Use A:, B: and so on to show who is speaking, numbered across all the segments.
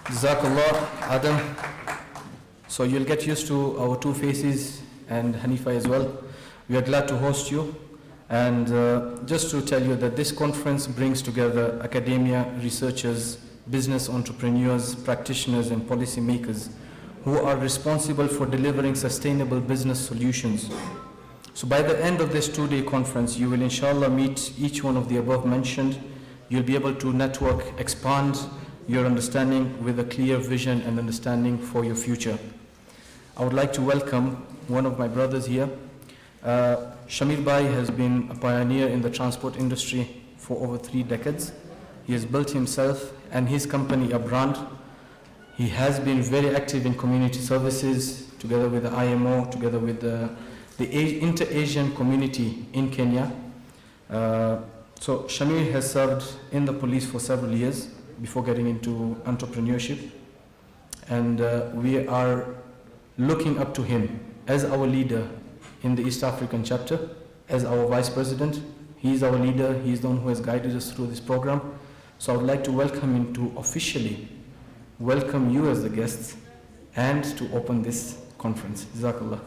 A: Jazakallah, Adam. So you'll get used to our two faces and Hanifa as well. We are glad to host you. And just to tell you that this conference brings together academia, researchers, business entrepreneurs, practitioners, and policymakers who are responsible for delivering sustainable business solutions. So by the end of this two-day conference, you will inshallah meet each one of the above mentioned. You'll be able to network, expand your understanding with a clear vision and understanding for your future. I would like to welcome one of my brothers here. Shamir Bhai has been a pioneer in the transport industry for over 3 decades. He has built himself and his company a brand. He has been very active in community services, together with the IMO, together with the inter-Asian community in Kenya. So Shamir has served in the police for several years before getting into entrepreneurship. And we are looking up to him as our leader in the East African chapter, as our vice president. He is our leader, he is the one who has guided us through this program. So I would like to welcome him to officially welcome you as the guests and to open this conference. Jazakallah.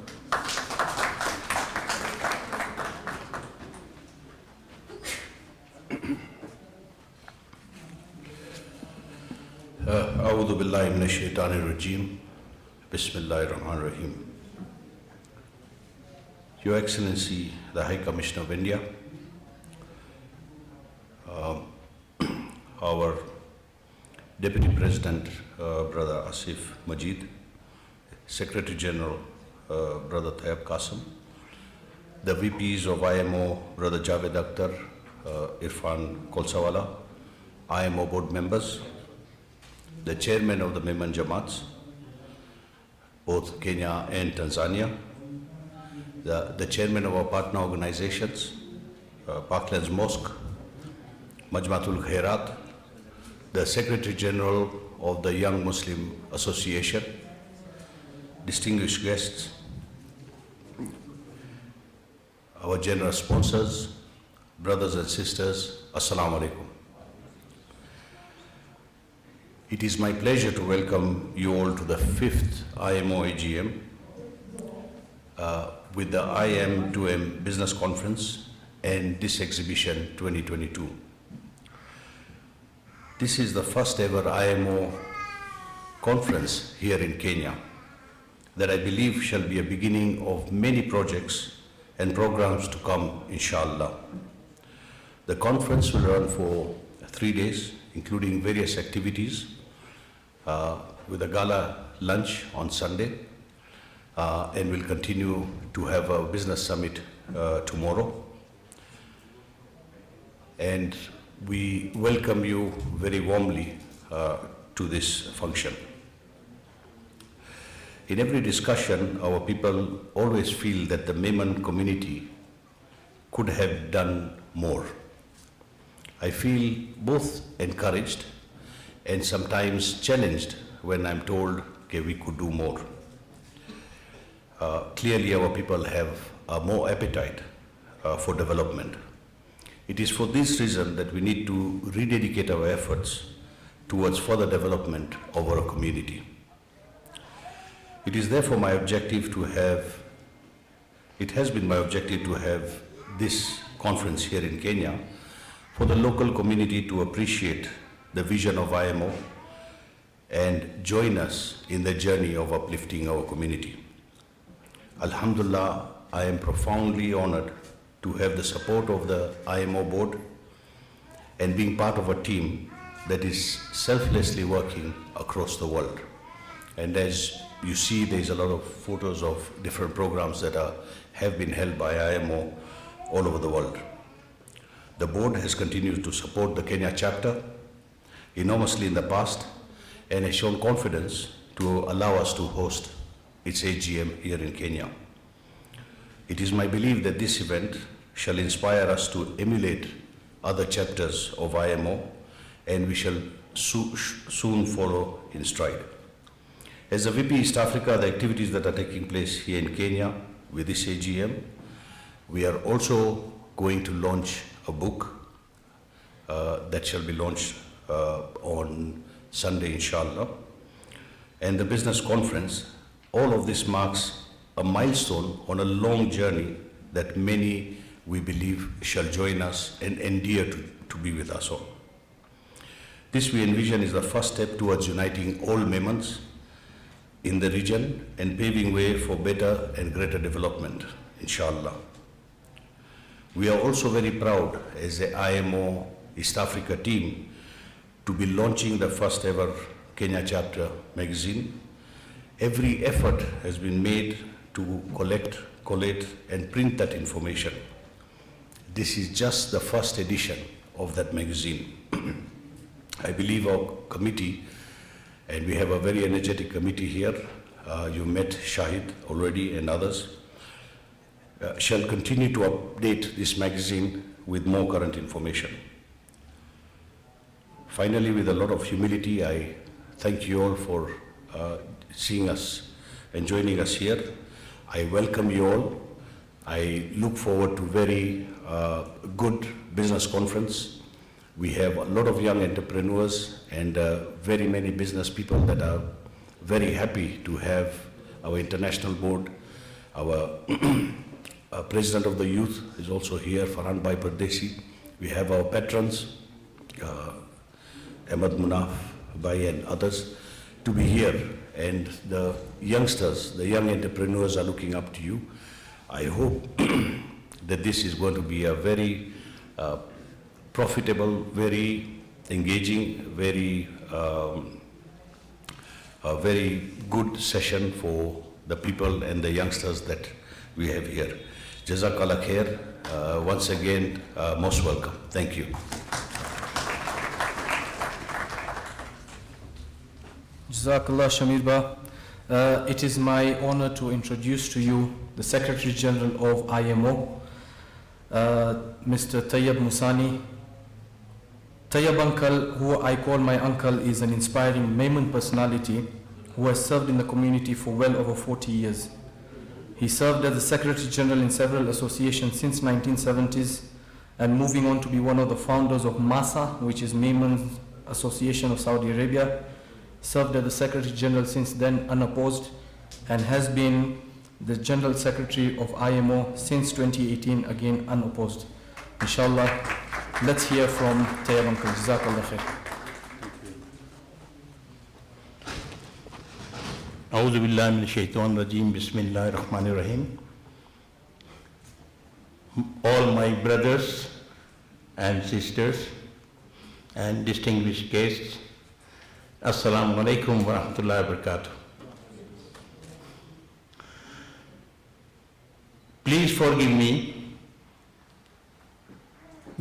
B: أعوذ بالله من الشيطان الرجيم بسم الله الرحمن الرحيم. Your Excellency, the High Commissioner of India, our Deputy President, Brother Asif Majid, Secretary General, Brother Tayyab Qasim, the VPs of IMO, Brother Javed Akhtar, Irfan Kolsawala, IMO board members, the chairman of the Memon Jamaats, both Kenya and Tanzania, the chairman of our partner organizations, Parklands Mosque, Majmatul Khairat, the Secretary General of the Young Muslim Association, distinguished guests, our generous sponsors, brothers and sisters, Assalamu alaikum. It is my pleasure to welcome you all to the 5th IMO AGM with the IM2M Business Conference and this exhibition 2022. This is the first ever IMO conference here in Kenya that I believe shall be a beginning of many projects and programs to come, inshallah. The conference will run for 3 days, including various activities, with a gala lunch on Sunday, and we'll continue to have a business summit tomorrow. And we welcome you very warmly to this function. In every discussion, our people always feel that the Memon community could have done more. I feel both encouraged and sometimes challenged when I'm told, okay, we could do more. Clearly, our people have more appetite for development. It is for this reason that we need to rededicate our efforts towards further development of our community. It is therefore my objective to have, it has been my objective to have this conference here in Kenya for the local community to appreciate the vision of IMO and join us in the journey of uplifting our community. Alhamdulillah, I am profoundly honored to have the support of the IMO board and being part of a team that is selflessly working across the world. And as you see, there's a lot of photos of different programs that have been held by IMO all over the world. The board has continued to support the Kenya chapter enormously in the past and has shown confidence to allow us to host its AGM here in Kenya. It is my belief that this event shall inspire us to emulate other chapters of IMO, and we shall soon follow in stride. As the VP East Africa, the activities that are taking place here in Kenya with this AGM, we are also going to launch a book that shall be launched on Sunday, inshallah. and the business conference, all of this marks a milestone on a long journey that many, we believe, shall join us and endear to be with us all. This we envision is the first step towards uniting all Memons in the region and paving way for better and greater development, inshallah. We are also very proud as the IMO East Africa team to be launching the first ever Kenya chapter magazine. Every effort has been made to collect, collate, and print that information. This is just the first edition of that magazine. I believe our committee, and we have a very energetic committee here, you met Shahid already and others, shall continue to update this magazine with more current information. Finally, with a lot of humility, I thank you all for seeing us and joining us here. I welcome you all. I look forward to very good business conference. We have a lot of young entrepreneurs and very many business people that are very happy to have our international board. Our president of the youth is also here, Farhan Bhai Pardesi. We have our patrons, Ahmad Munaf Bhai and others, to be here. And the youngsters, the young entrepreneurs are looking up to you. I hope that this is going to be a very profitable, very engaging, very good session for the people and the youngsters that we have here. Jazakallah khair. Once again, most welcome. Thank you.
A: Jazakallah Shamir Ba. It is my honor to introduce to you the Secretary General of IMO, Mr. Tayyab Musani. Tayyab uncle, who I call my uncle, is an inspiring Memon personality who has served in the community for well over 40 years. He served as the Secretary General in several associations since 1970s and moving on to be one of the founders of MASA, which is Memon Association of Saudi Arabia. Served as the Secretary General since then unopposed and has been the General Secretary of IMO since 2018, again unopposed. Inshallah, let's hear from Tayyab uncle. Jazakallah khair.
C: A'udhu billahi min shaitan rajim. Bismillahir Rahmanir Rahim. All my brothers and sisters and distinguished guests, Assalamu alaikum wa rahmatullahi wa barakatuh. Please forgive me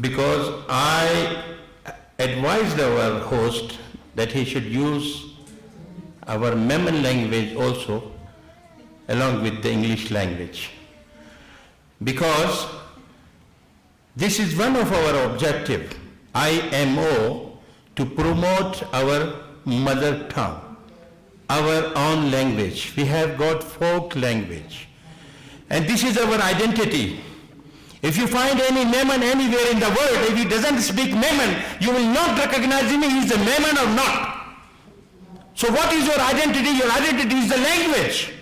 C: because I advised our host that he should use our Memon language also along with the English language, because this is one of our objectives, IMO, to promote our mother tongue, our own language. We have got folk language, and this is our identity. If you find any Memon anywhere in the world, if he doesn't speak Memon, you will not recognize him, he is a Memon or not. So what is your identity? Your identity is the language,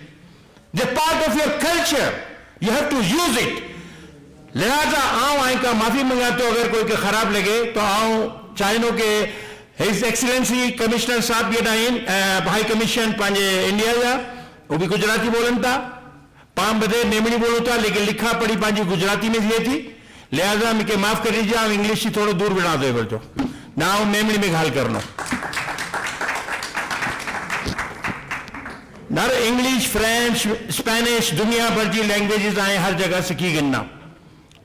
C: the part of your culture. You have to use it. लिहाजा आओ आइका माफी मंगाते हो अगर कोई के खराब लगे तो आओ चाइनो के His Excellency Commissioner साहब ये डाइन भाई कमीशन पांजे इंडिया जा वो भी गुजराती बोलन था पाम बदे मेमनी बोलो था लेकिन लिखा पढ़ी पांजी गुजराती में थी लिहाजा मुझे माफ कर दीजिए आप इंग्लिश ही थोड़ा दूर बना दो बच्चों ना वो मेमनी में घाल करना ना इंग्लिश फ्रेंच स्पेनिश दुनिया भर की लैंग्वेजेस आए हर जगह सीखी गिनना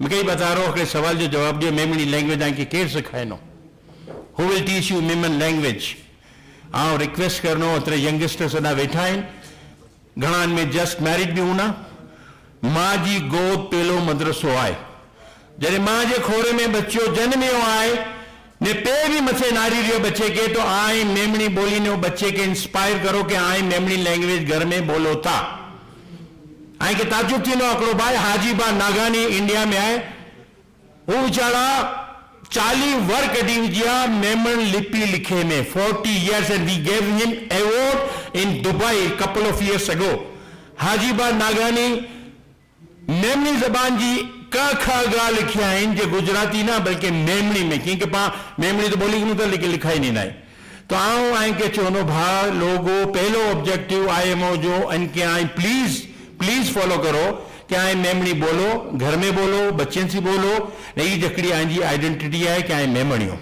C: मैं कहीं बता रहा हूँ कि सवाल जो जवाब दिए मेमनी लैंग्वेज आए कि केर सिखाए नो Who will teach you Memon language? आओ रिक्वेस्ट करनो उतरे यंगस्टर सदा वेठा हैं घणान में जस्ट मैरिड भी होना माँ जी गोद पेलो मदरसो आए जरे माँ जे खोरे में बच्चों जन्मियो आए ने पे भी मथे नारी रियो बच्चे के तो आए मेमनी बोली ने बच्चे के इंस्पायर करो कि आए मेमनी लैंग्वेज घर में बोलो था आए के ताजुब थी नो अकड़ो भाई हाजी बा नागानी इंडिया में आए वो बेचारा 40 वर्क कढी मेमन लिपि लिखे में 40 years and we gave him award in Dubai couple of years ago. हाजीबा Nagani Memoni जबान जी का खा गा लिखिया आहिनि जे गुजराती ना बल्कि मेमनी में क्योंकि पा मेमनी तो बोली नहीं था लेकिन लिखा ही नहीं है तो आऊं आई के चोनो भा लोगो पहलो ऑब्जेक्टिव IMO जो इनके आई प्लीज फॉलो करो कि आई मेमनी बोलो घर में बोलो बच्चन से बोलो नहीं जकड़ी आई जी आइडेंटिटी है कि आई मेमणियो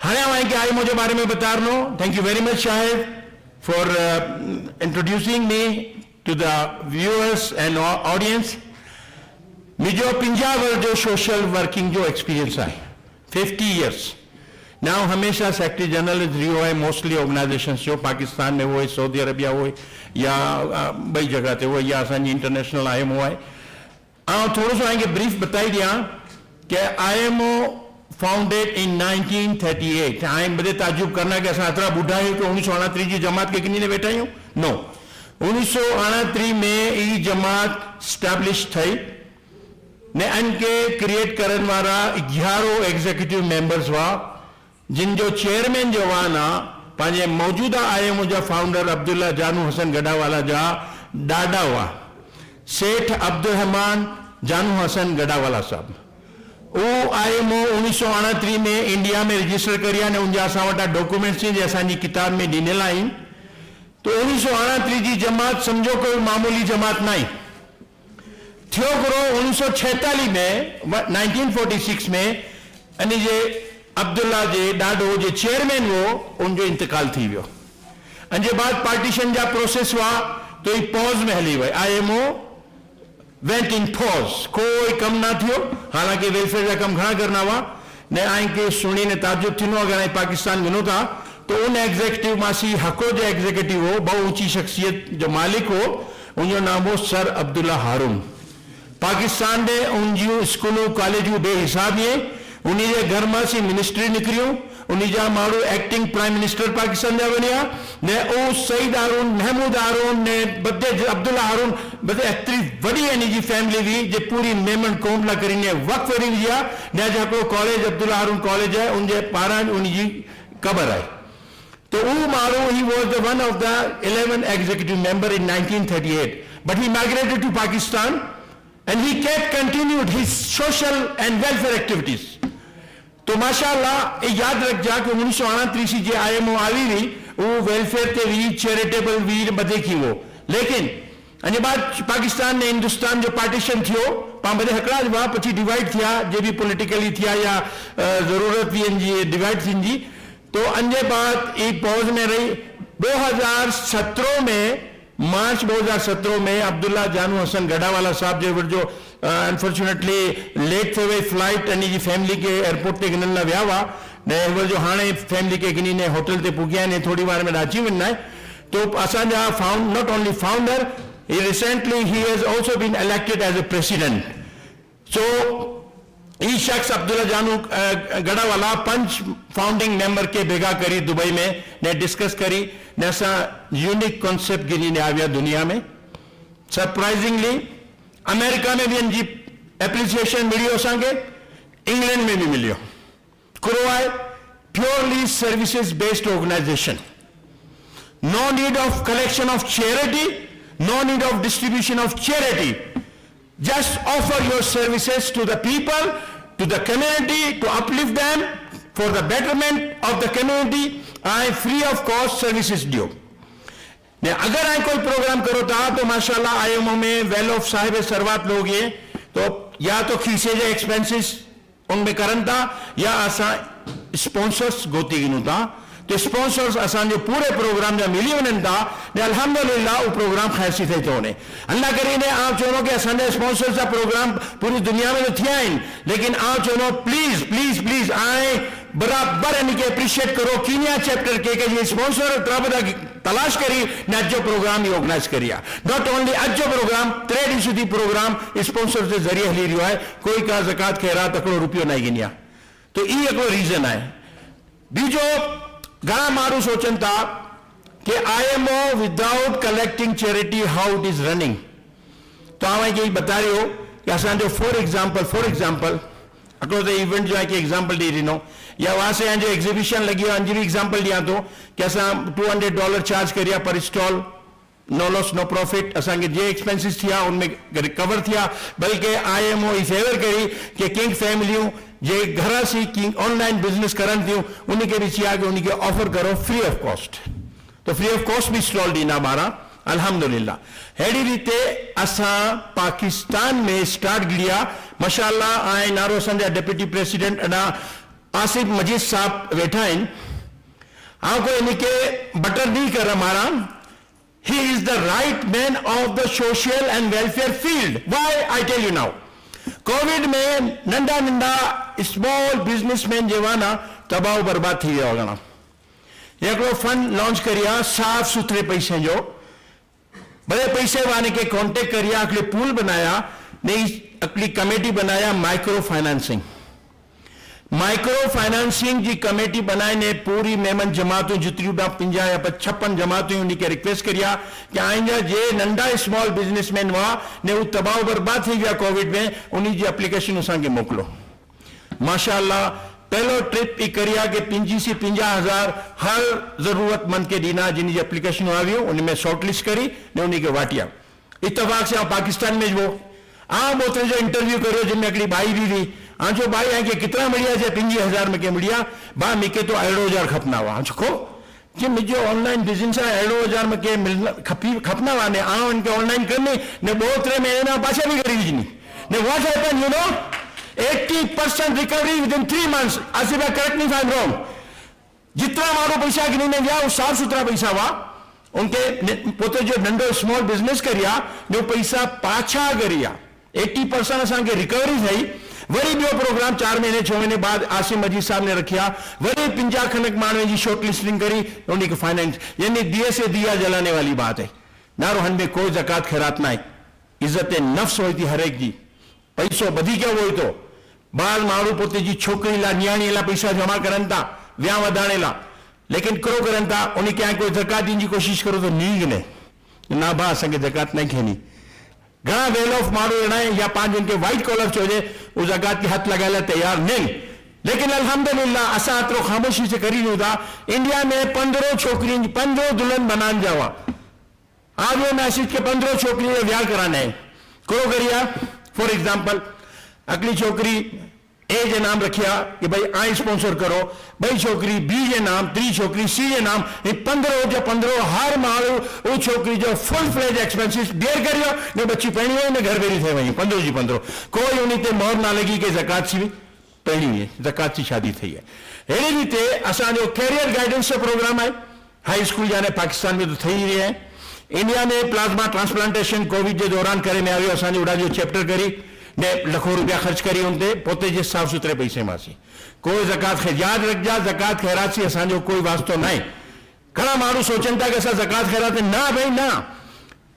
C: हाँ आई के IMO के बारे में बता रहा हूँ thank you very much Shahid for introducing me to the viewers and audience मुझो पंजाब जो सोशल वर्किंग जो एक्सपीरियंस है 50 years ना हमेशा सेक्रेटरी जनरल रही है मोस्टली ऑर्गेनाइजेशन जो पाकिस्तान में हो सऊदी अरबिया हो या बई जगह ते हो या असांजी इंटरनेशनल IMO है थोड़ा सा आगे ब्रीफ बताई दिया कि IMO फाउंडेड इन 1938 आई बड़े ताजुब करना कि असां एतिरा बुढ़ा आहियूं कि 1938 जी जमात के किनी ने वेठा आहियूं नो 1938 में ई जमात स्टैब्लिश थई ने इनके क्रिएट करने वाला 11 एग्जीक्यूटिव मेंबर्स हुआ जिन जो चेयरमैन जो हुआ ना पांजे मौजूदा IMO जा फाउंडर अब्दुल्ला जानू हसन गढ़ावाला जा डाडा हुआ सेठ अब्दुल रहमान जानू हसन गढ़ावाला साहब वो IMO 1938 में इंडिया में रजिस्टर करिया ने उनजा असां वटा डॉक्यूमेंट्स जे असांजी किताब में ॾिनल आहिनि तो 1938 जी जमात समझो कोई मामूली जमात नहीं थियो करो 1946 में 1946 में यानी जे अब्दुल्ला जे डाडो जे चेयरमैन वो उनजो इंतकाल थी वियो अने बाद पार्टीशन जा प्रोसेस हुआ तो ये पॉज में हली वई IMO वेंट इन पॉज कोई कम ना थियो हालांकि वेलफेयर जा कम घणा करना हुआ ने आई के सुनी ने ताजुब थीनो अगर आई पाकिस्तान गिनो था तो उन एग्जीक्यूटिव मासी हको जो एग्जीक्यूटिव हो बहु ऊंची शख्सियत जो मालिक हो उनजो नाम हो सर अब्दुल्ला हारून पाकिस्तान दे उनजू स्कूलों कॉलेजों बेहिसाब ये उन्हीं जे घर में सी मिनिस्ट्री निकलियों उन्हीं जा मारू एक्टिंग प्राइम मिनिस्टर पाकिस्तान जा बनिया ने ओ सईद हारून महमूद हारून ने बदे अब्दुल्ला हारून बदे एतरी बड़ी यानी जी फैमिली भी जे पूरी मेमन कौम ला करीने वक्फ करी दिया ने जाको कॉलेज अब्दुल्ला हारून कॉलेज है उनजे पारा उन्हीं जी कबर है तो वो मारू he was the one of the 11 executive member in 1938 but he migrated to Pakistan and he kept continued his social and welfare activities तो माशाअल्लाह ये याद रख जा कि 1938 जे IMO आई हुई वो वेलफेयर ते भी चैरिटेबल भी बदे की वो लेकिन अने बाद पाकिस्तान ने हिंदुस्तान जो पार्टीशन थियो पा बदे हकड़ा हुआ पछी डिवाइड थिया जे भी पॉलिटिकली थिया या जरूरत भी जी डिवाइड थी जी तो अने बाद ये पॉज में रही 2017 में मार्च 2017 में अब्दुल्ला जानू हसन गढ़ावाला साहब जो अनफॉर्चुनेटली लेट थे वे फ्लाइट यानी जी फैमिली के एयरपोर्ट ते गिनन ला विया हुआ ने जो हाणे फैमिली के गिनी ने होटल ते पुगिया ने थोड़ी बार में अची वञना है तो असांजा found not only founder he recently he has also been elected as a president so ई शख्स अब्दुल्ला जानू गढ़ावाला 5 फाउंडिंग मेंबर के भेगा करी दुबई में ने डिस्कस करी ने असा यूनिक कॉन्सेप्ट गिनी ने आविया दुनिया में सरप्राइजिंगली अमेरिका में भी इनकी एप्रिसिएशन मिली असांखे इंग्लैंड में भी मिलियो करो है purely services based organisation no need of collection of charity no need of distribution of charity just offer your services to the people to the community to uplift them for the betterment of the community and free of cost services due ने अगर आई कोई programme करो था तो माशाल्लाह IMO में well of Sahib सरवात लोग ये तो या तो खीसे जे एक्सपेंसेस उनमें करन था या असा स्पॉन्सर्स गोती गिनू था तो स्पॉन्सर्स असांजे पूरे प्रोग्राम जा मिली वञनि था ने अल्हम्दुलिल्लाह वो प्रोग्राम ख़ैरसी थे तो ने अल्लाह करीने आप चवनो कि असांजे स्पॉन्सर्स जा प्रोग्राम पूरी दुनिया में तो थिया आहिनि लेकिन आप चवनो प्लीज प्लीज प्लीज आए बराबर इनके अप्रिशिएट करो कीनिया चैप्टर के ये स्पॉन्सर त्राबदा तलाश करी ने अजो प्रोग्राम ही ऑर्गेनाइज करिया नॉट ओनली अजो प्रोग्राम 3 ॾींहं प्रोग्राम स्पॉन्सर के जरिए हली रहियो आहे कोई का ज़कात खैरात हिकिड़ो रुपयो न गिनिया तो ई हिकिड़ो रीज़न आहे बीजो घणा माण्हू सोचनि था कि IMO without collecting charity how it is running तो आवां ये बता रहे हो कि असांजो फॉर एग्जाम्पल हिकिड़ो त इवेंट जो आहे कि एग्ज़ाम्पल ॾेई ॾिनो, या वहाँ से जो एग्ज़िबिशन लगी आहे उनजी भी एग्ज़ाम्पल ॾियां थो कि असां $200 चार्ज करिया per stall, no loss no profit, असांखे जे एक्सपेंसिस थिया उनमें रिकवर थिया, बल्कि IMO ई फेवर करी कि किंग फैमिलियूं जे घर से किंग ऑनलाइन बिजनेस करन थियूं उनके भी चिया कि उनके ऑफर करो फ्री ऑफ कॉस्ट, तो फ्री ऑफ कॉस्ट भी स्टॉल ॾींदा ॿारहां अल्हम्दुलिल्लाह। अहिड़ी रीते असां पाकिस्तान में स्टार्ट किया माशाअल्लाह। ऐं नारो असांजा डिप्टी प्रेसिडेंट अॾा आसिफ मजीद साहब वेठा आहिनि। कोई इनके बटर नहीं कर रहा मारा, he is the right man of the social and welfare field. Why? I tell you now. Covid में नंढा नंढा स्मॉल बिजनेसमैन जेवाना तबाह बर्बाद थी विया घणा। हिकिड़ो फंड लॉन्च करिया साफ सुथरे पैसे जो, बड़े पैसे वाले के कॉन्टेक्ट करिया, अगले पूल बनाया, नई अगली कमेटी बनाया माइक्रो फाइनेंसिंग। माइक्रो फाइनेंसिंग की कमेटी बनाए ने पूरी मेमन जमातों जितनी 50 या 56 जमातों उनके रिक्वेस्ट करिया कि आइंदा जे नंढा स्मॉल बिजनेसमैन हुआ ने वो तबाह बर्बाद थी गया कोविड में, उन्हीं की एप्लीकेशन असांखे मोकिलो। माशाअल्लाह पहलो ट्रिप ही करिया कि 50 से 50,000 हर जरूरतमंद के दीना जिन एप्लीकेशन आई उनमें शॉर्टलिस्ट करी ने उन्हीं के वाटिया। इतफाक से पाकिस्तान में वो बोतल जो इंटरव्यू करो जिनमें अगली भाई भी थी, जो भाई है कि कितना मिलिया जे 50,000 में के मिलिया बा मिके तो 1000 खपना हुआ को कि मुझे ऑनलाइन बिजनेस है 1000 में के मिलना खपना हुआ ने इनके ऑनलाइन करने ने बहुत रे महीने ना पाछा भी करी नहीं ने what happen 80% recovery with in 3 months। Asif correct नहीं फाइम रॉन्ग, जितना मारो पैसा गिनने गया वो साफ सुथरा पैसा हुआ उनके पोते जो नंढो स्मॉल बिजनेस करिया ने पैसा पाछा करिया 80% असांखे रिकवरी थी। वरी बियो प्रोग्राम 4 महीने 6 महीने बाद आसिम मजीद साहब ने रखिया, वरी 50 खनक मानवे की शॉर्ट लिस्टिंग करी उन्हीं को फाइनेंस, यानी दिए से दिया जलाने वाली बात है। नारोहन में कोई जकात खैरात ना है, इज्जत नफ्स हुई थी हर एक जी, पैसो बधी क्या हुई तो बाल मारू पोते जी छोकरी ला नियाणी ला पैसा जमा करन था व्याह वधाणे ला, लेकिन करो करन था उन्हीं क्या कोई जकात दी कोशिश करो तो नींग ने ना बा असांखे जकात नहीं खेनी। घना वेल ऑफ मारू अड़ा या पांच जिनके व्हाइट कॉलर चोजे वो जकात के हाथ लगाए तैयार नहीं, लेकिन अल्हम्दुलिल्लाह असा एतरो खामोशी से करी था। इंडिया में 15 छोकरी 15 दुल्हन बनान जावा आज वो मैसेज के 15 छोकरी व्याह कराना है करो करिया। फॉर एग्जाम्पल अगली छोकरी ए जे नाम रखिया कि भाई आई स्पॉन्सर करो, भाई छोकरी बी जे नाम, त्री छोकरी सी जे नाम, 15 जो 15 हर मालू वो छोकरी जो फुल फ्लेज एक्सपेंसिस डेर करियो ने बच्ची पहनी हुई ने घर बेरी थे वही 15 जी 15 कोई उन्हीं ते मोहर ना लगी कि जकात सी पहनी हुई है, जकात की शादी थी है। अड़ी रीते असा जो कैरियर गाइडेंस जो प्रोग्राम है हाई स्कूल जाने पाकिस्तान में तो थी ही रहे हैं। इंडिया में प्लाज्मा ट्रांसप्लांटेशन कोविड के दौरान करे में आयो, असा उड़ा जो चैप्टर करी ने लखों रुपया खर्च करी उनते पोते जे साफ सुथरे पैसे मासी कोई जकात याद रख जा जकात खैरात से असो कोई वास्तो ना। घना मानू सोचन था कि अस जकात खैरात ना भाई ना,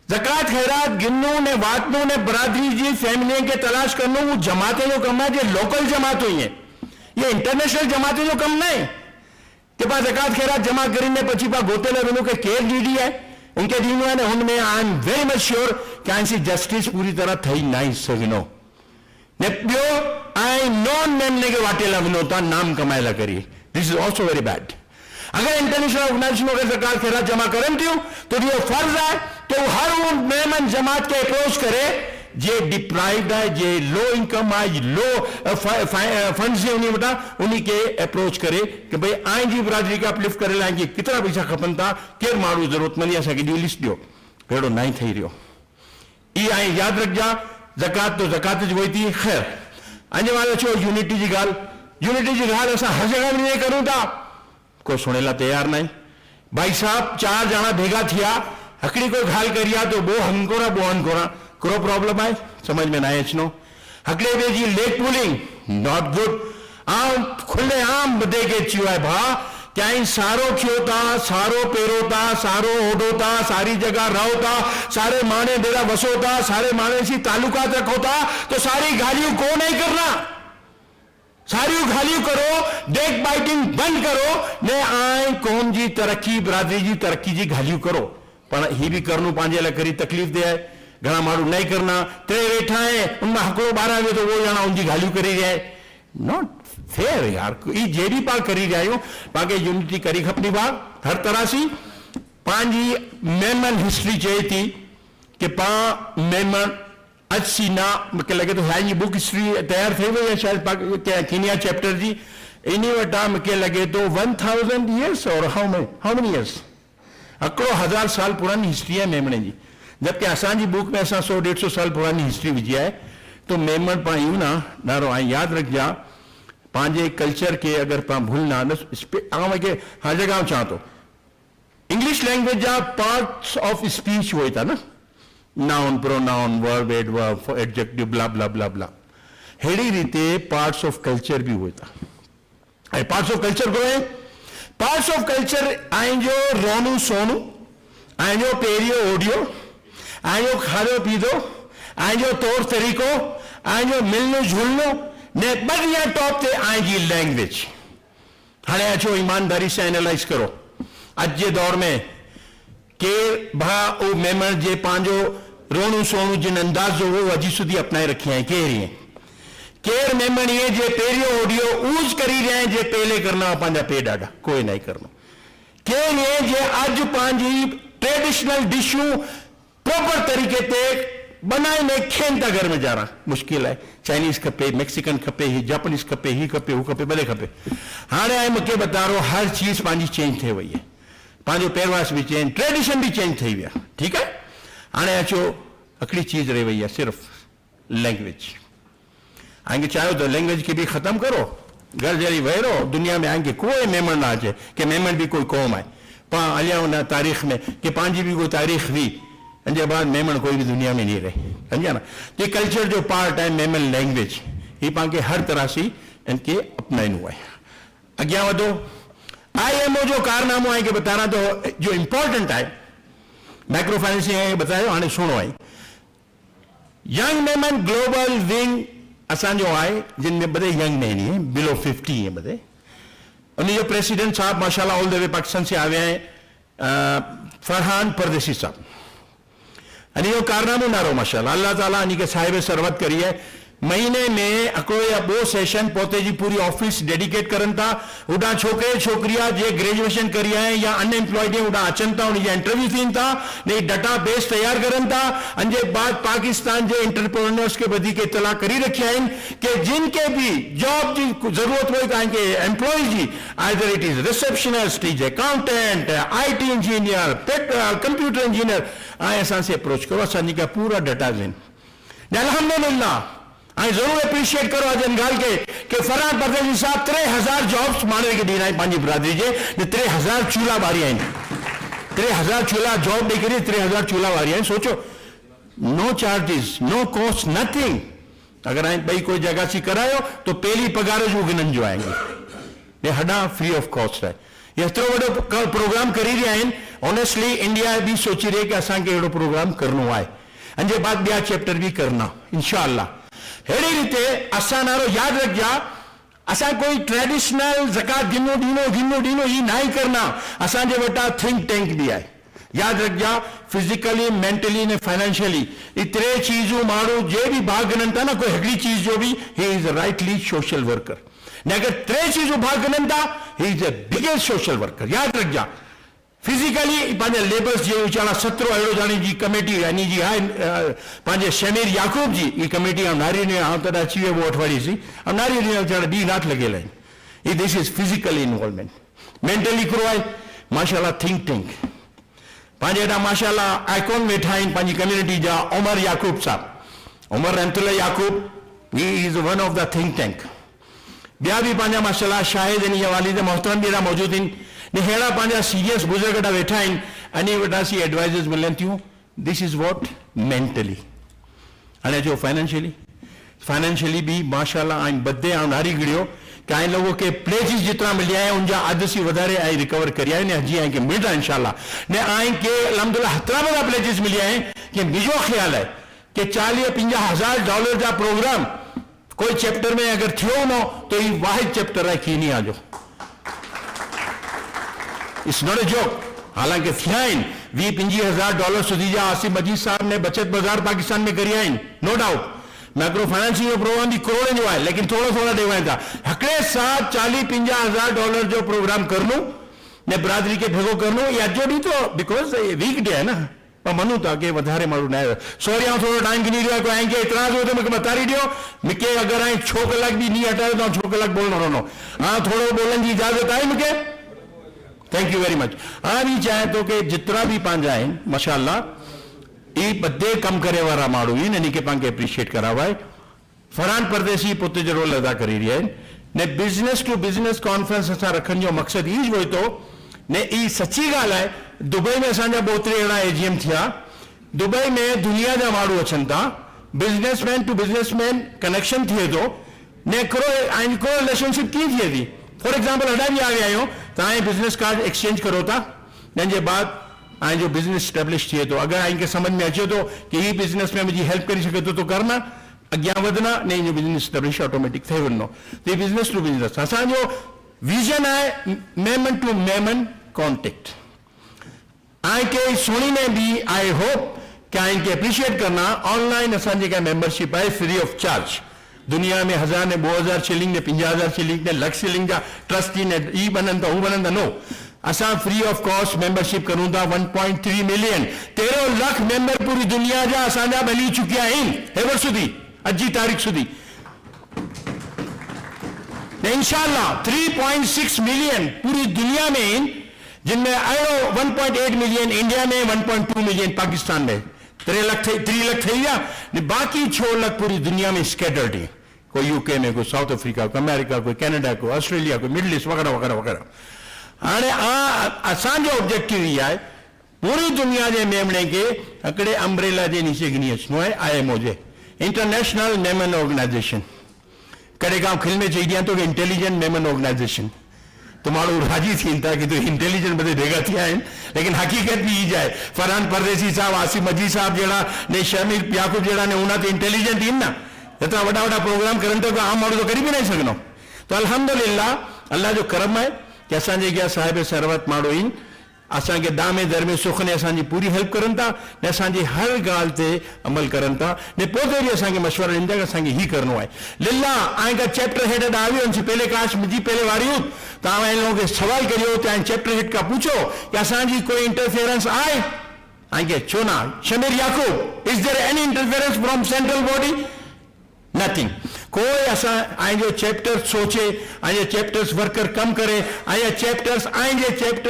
C: जकात खैरात गिनू ने वातनू ने बरादरी जी फैमिली के तलाश करनो वो जमाते जो कम है जो लोकल जमात हुई है, ये इंटरनेशनल जमाते जो कम नहीं कि पा जकात खैरात जमा करीने पची पा गोतेला विनो के केर डीडी है उनके दी है उनमें I am very much sure कि ऐसी जस्टिस पूरी तरह थी नहीं सघनो ने ॿियो ऐं नॉन मेमने के वाटेला विनोता नाम कमाएला करिए, this is also very bad. अगर इंटरनेशनल ऑर्गेनाइजेशन अगर जकात खैरात जमा करन थियूं तो ये फर्ज है कि वो हर वो मेमन जमात के अप्रोच करे जे डिप्राइव्ड है, जे लो इनकम है, लो फंड्स है उन्हीं बता उन्हीं के अप्रोच करे कि भाई आई जी बरादरी का अपलिफ्ट करे लाएंगे कितना पैसा खपन था केर मारू जरूरतमंद या असांखे डी लिस्ट दियो भेड़ो नहीं थी रहो। ई आई याद रख जा जकात तो जकात ज वही थी। खैर अञे वाले छो यूनिटी की गाल असां हर जगह में नहीं करूं था, कोई सुने ला तैयार नहीं। भाई साहब 4 ॼणा भेगा थिया हकड़ी कोई गाल करिया तो बो हंकोरा करो प्रॉब्लम है समझ में ना अचनो। हकड़े बे जी लेग पुलिंग नॉट गुड आम खुले आम बदे के चियो है भा क्या सारो खियोता सारो पेरोता सारो ओडोता सारी जगह रहोता सारे माने डेरा बसोता सारे माने सी तालुकात रखोता तो सारी गालियों को नहीं करना, सारी गालियों करो, डेक बाइटिंग बंद करो ने आए कौम जी तरक्की बरादरी जी तरक्की जी गालियों करो पर ही भी करनू पांजे ला करी तकलीफ दे है। घना मारू नहीं करना ते वेठा है उनमें हकड़ो 12 में तो वो जना उनकी गालियों करी जाए नॉट फेयर यार ई जेडी पा करी रहिया आहियूं पाके यूनिटी करी खपनी बा हर तरह सी पंहिंजी मेमन हिस्ट्री चए थी कि पा मेमन अच्छी ना मूंखे लगे तो हाँ जी बुक हिस्ट्री तैयार थी वही है शायद कीनिया चैप्टर जी इन वटा मूंखे लगे तो 1000 years और हाउ मेनी years हिकिड़ो 1000 साल पुरानी हिस्ट्री है मेमने जी जबकि असांजी बुक में असां 100-150 साल पुरानी हिस्ट्री विझी है तो मेमन पाण यूं ना ॾाढो ऐं यादि रखिजा पंहिंजे कल्चर के अगर पाण भूलना आउं हर जगह चवां थो इंग्लिश लैंग्वेज जा पार्ट्स ऑफ स्पीच हुए था ना noun pronoun verb adverb adjective blah blah blah blah हेड़ी रीते पार्ट्स ऑफ कल्चर भी हुए था पार्ट्स ऑफ कल्चर को है पार्ट्स ऑफ कल्चर जो रोनू सोनू जो पेरियो ओडियो जो खाधो पीधो जो तौर तरीक़ो जो मिलनो झुलनो ने बढ़िया टॉप ते जी लैंग्वेज हाँ अचो ईमानदारी से एनालाइज करो अज के दौर में केर भा ओ मेमन जे पांजो रोनू सोनू जिन अंदाज जो वो अजी सुधी अपनाए रखी है केर मेमन ये जे पेरियो ओडियो ऊज करी रहे हैं जे पहले करना पांजा पे डाडा कोई नहीं करना केर ये जे अज पांजी ट्रेडिशनल डिशू प्रॉपर तरीके ते बनाए में खेन था घर में जा रहा मुश्किल है चाइनीज खपे मैक्सिकन खपे ही जापानीज खपे ही खपे वो खपे भले खपे हाँ आई मूंखे बता रहा हर चीज पांजी चेंज थी वही है पांजो पेरवास भी चेंज ट्रेडिशन भी चेंज थी विया ठीक है हाँ अचो हिकिड़ी चीज रही वही है सिर्फ लैंग्वेज आगे चाहो तो लैंग्वेज के भी खत्म करो घर जरी वहरो दुनिया में आगे कोई मेमन ना अचे कि मेमन भी कोई कौम है पा हलिया उन तारीख़ में कि पंहिंजी भी कोई तारीख़ हुई उनके बाद मेमन कोई भी दुनिया में नहीं रहे समझा ना ये कल्चर जो पार्ट है मेमन लैंग्वेज ये पाण खे हर तरह से इनके अपनाइनो है अॻियां वधो IMO जो कारनामो है कि बता रहा तो जो इंपॉर्टेंट है माइक्रो फाइनेंसिंग बतायो हाँ सुनो है यंग मेमन ग्लोबल विंग असो है जिनमें बड़े यंग मैन है बिलो 50 है बड़े उन जो प्रेसिडेंट साहब माशाल्लाह ऑल द वे पाकिस्तान से आवे हैं फरहान परदेसी साहब अने यो कारनामो नारो माशाल्लाह अल्लाह ताला अनी के साहिब सरवत करी है महीने में हिकिड़ो या ॿियो सेशन पोते जी पूरी ऑफिस डेडिकेट करनि था उॾां छोकिरे छोकिरिया जे ग्रेजुएशन करी आया या अनएम्प्लॉयड उॾां अचनि था उनजा इंटरव्यू थियनि था ने डाटा बेस तैयार करनि था अने बाद पाकिस्तान जे एंटरप्रेन्योर्स के वधीक इतला करी रखिया आहिनि कि जिनके भी जॉब जी ज़रूरत हुई तव्हांखे एम्प्लॉय जी either it is receptionist is accountant IT engineer computer engineer ऐं असां से अप्रोच करो असांजी का पूरा डाटाज़ आहिनि अल्हम्दुलिल्लाह जरूर अप्रिशिएट करो आज इन गाल के फरहान परदेसी साहब 3000 जॉब्स मानवे के ॾींदा आहिनि पंहिंजी बिरादरी जे 3000 चूल्हा ॿारी आहिनि 3000 चूल्हा जॉब ॾेई करे 3000 चूल्हा ॿारी आहिनि सोचो no charges no cost nothing अगर ऐं ॿई कोई जगह सी करायो तो पहली पगार जो गिननि जो आएंगे ये हॾा फ्री ऑफ कॉस्ट है ये एतिरो वॾो प्रोग्राम करी रहिया आहिनि ऑनेस्टली इंडिया भी सोची रही कि असांखे अहिड़ो प्रोग्राम करणो आहे इन जे बाद ॿिया चैप्टर भी करना इंशाअल्लाह हेड़ी रीते असा नारो याद रख जा असा कोई ट्रेडिशनल ज़कात गिनो डीनो ही ना ही करना असा जे वटा थिंक टैंक भी है याद रख जा फिजिकली मेंटली ने फाइनेंशियली ये 3 चीजों माण्हू जे भी भाग गिननि था ना कोई हिकिड़ी चीज जो भी he is rightly social worker ने अगर 3 चीजों भाग गिननि था he is the biggest social worker याद रख जा फिजिकली पांजे लेबर्स जे वीचारा 17 अहिड़ो जाने जी कमेटी यानी जी है पांजे शमीर याकूब जी ये कमेटी हम नारी ने हाँ तदा अची वो अठवाड़ी सी हम नारी ने वीचारा डी रात लगे आहिनि this is physical involvement mentally करो है माशाल्लाह थिंक टैंक पांजे एडा माशाल्लाह आइकॉन वेठा आहिनि पंहिंजी कम्युनिटी जा उमर याकूब साहब उमर रहमतुल्लाह Yakub he is one of the think tank ॿिया भी पंहिंजा माशाल्लाह शाहिद इन या वालिद मोहतरम भी मौजूद आहिनि ने हेड़ा पंहिंजा सीरियस बुजुर्ग वेठा आहिनि अने वटा सी एडवाइज़र्स मिलनि थियूं दिस इज वॉट मेंटली हाणे अचो फाइनेंशियली भी माशाल्लाह आहिनि बदे ऐं नारी गिड़ियो कि आइन लोगों के प्लेजिस जितना मिलिया है उनजा अध सी वधारे आई रिकवर करिया है जी आई के मिलता इंशाल्लाह ने आई के अल्हम्दुलिल्लाह हतरा बड़ा प्लेजिस मिलिया है कि मुझो ख्याल है कि 40-50 हज़ार डॉलर का प्रोग्राम कोई चैप्टर में अगर थियो न तो ये वाहिद चैप्टर है कीनिया जो इट्स नॉट ए जोक हालांकि थिया आहिनि 20-25 हज़ार डॉलर सुधी जा आसिम मजीद साहब ने बचत बाजार पाकिस्तान में करिया आहिनि नो डाउट माइक्रो फाइनेंसिंग जो प्रोग्राम भी करोड़ों जो है, लेकिन थोड़ा थोड़ा ॾेवाइनि था। हिकिड़े साथ $40-50,000 जो प्रोग्राम करनो ने बिरादरी के भेगो करनो, ये अॼु जो ॾींहुं तो बिकॉज वीक डे है ना, पर मनु था कि वधारे माण्हू न आयो। सॉरी आउं थोड़ो टाइम गिनी रहियो, कोई आहिनि खे इतराज़ हो तो मूंखे बतारी ॾियो। मूंखे अगरि हाणे 6 कलाक भी ॾींहुं हटायो तो 6 कलाक बोलणो रहंदो। हाँ, थोड़ो बोलण जी इजाज़त आहे मूंखे? Thank you very much. हाँ, भी चाहे तो कि जितना भी पंहिंजा आहिनि माशाअल्लाह ये बदे कम करे वारा माण्हू आहिनि, इन्ही खे पाण खे एप्रिशिएट करावा आहे। फरहान परदेसी पुत जो रोल अदा करी रहिया आहिनि ने बिज़नेस टू बिज़नेस कॉन्फ्रेंस असां रखण जो मक़सदु ई हुओ तो ने ई सची ॻाल्हि आहे। दुबई में असांजा 2-3 अहिड़ा AGM थिया। दुबई में दुनिया जा माण्हू अचनि था, बिज़नेसमैन टू बिज़नेसमैन कनेक्शन थिए थो ने हिकिड़ो रिलेशनशिप कीअं थिए थी। फॉर एग्जाम्पल अॾा बि आ विया आहियूं, तव्हां बिज़नेस कार्ड एक्सचेंज करो था, तंहिंजे बाद ऐं जो बिज़नेस स्टैब्लिश थिए थो। अगरि इनके समझ में अचे थो कि ही बिज़नेस में मुंहिंजी हेल्प करी सघे थो तो करना, अॻियां वधना ने इनजो बिज़नेस स्टैब्लिश ऑटोमेटिक थी वञो। तो ये बिज़नेस टू बिज़नेस असांजो विजन आहे, मेमन टू मेमन कॉन्टेक्ट। के सोनी ने भी आई होप कि इनके अप्रिशिएट करना। ऑनलाइन असांजी का मेंबरशिप है फ्री ऑफ चार्ज। दुनिया में 1000 ने 2000 शिलिंग ने 50,000 शिलिंग ने लख शिलिंग जा ट्रस्टी ने ई बनन था, हू बनन था, नो असां फ्री ऑफ कॉस्ट मेंबरशिप करूं था। 1.3 मिलियन 13 लाख मेंबर पूरी दुनिया जा असांजा बनी चुकिया आहिनि हेवर सुधी, अॼु जी तारीख़ सुधी। इंशाअल्लाह 3.6 मिलियन पूरी दुनिया में आहिनि, जिनमें अहिड़ो 1.8 मिलियन इंडिया में, 1.2 मिलियन पाकिस्तान में, 3 लाख थी विया। बाक़ी 6 लाख पूरी दुनिया में स्कैटर्ड है, कोई यूके में, कोई साउथ अफ्रीका, कोई अमेरिका, कोई कैनेडा, कोई ऑस्ट्रेलिया, कोई मिडल ईस्ट वगैरह वगैरह वगैरह। हाणे असांजो ऑब्जेक्टिव ये है पूरी दुनिया के मेमणे के हिकिड़े अम्ब्रेला के नीचे गिनी अचणो है, IMO जे इंटरनेशनल मेमन ऑर्गेनाइजेशन। कॾहिं का खिल में चई ॾियां तो कि इंटेलिजेंट मेमन ऑर्गेनाइजेशन, तो माण्हू राजी थीनि था कि तो इंटेलिजेंट बदे भेगा थिया आहिनि, लेकिन हकीकत भी ई आहे। फरहान परदेसी साहब, आसिम मजीद साहब जहिड़ा ने शमीर याकूब जहिड़ा ने उन्हा तो इंटेलिजेंट आहिनि न, एतिरा वॾा वॾा प्रोग्राम करनि था, आम माण्हू तो करी भी नहीं सघंदो। तो अल्हम्दुलिल्लाह अल्लाह जो करम है कि असांजे अॻियां साहिब सरवत माण्हू आहिनि, असांखे दामे दरमे सुख ने असांजी पूरी हेल्प करनि था ने असांजी हर ॻाल्हि ते अमल करनि था ने पोइ बि असांखे मशवरा ॾींदा कि असांखे ही करिणो आहे। लिल्ला आएगा चैप्टर हेड आवियो उनसे पहले काश मुझी पहले वारी हूं तव्हां इन लोगों के सवाल करियो तो चैप्टर हेड का पूछो कि असांजी कोई इंटरफेरेंस आहे। आएंगे छो ना Shamir Yakub, is there any interference from central body? Nothing. कोई असा जो चैप्टर सोचे, आए चैप्टर्स वर्कर कम करे, आए चैप्टर्स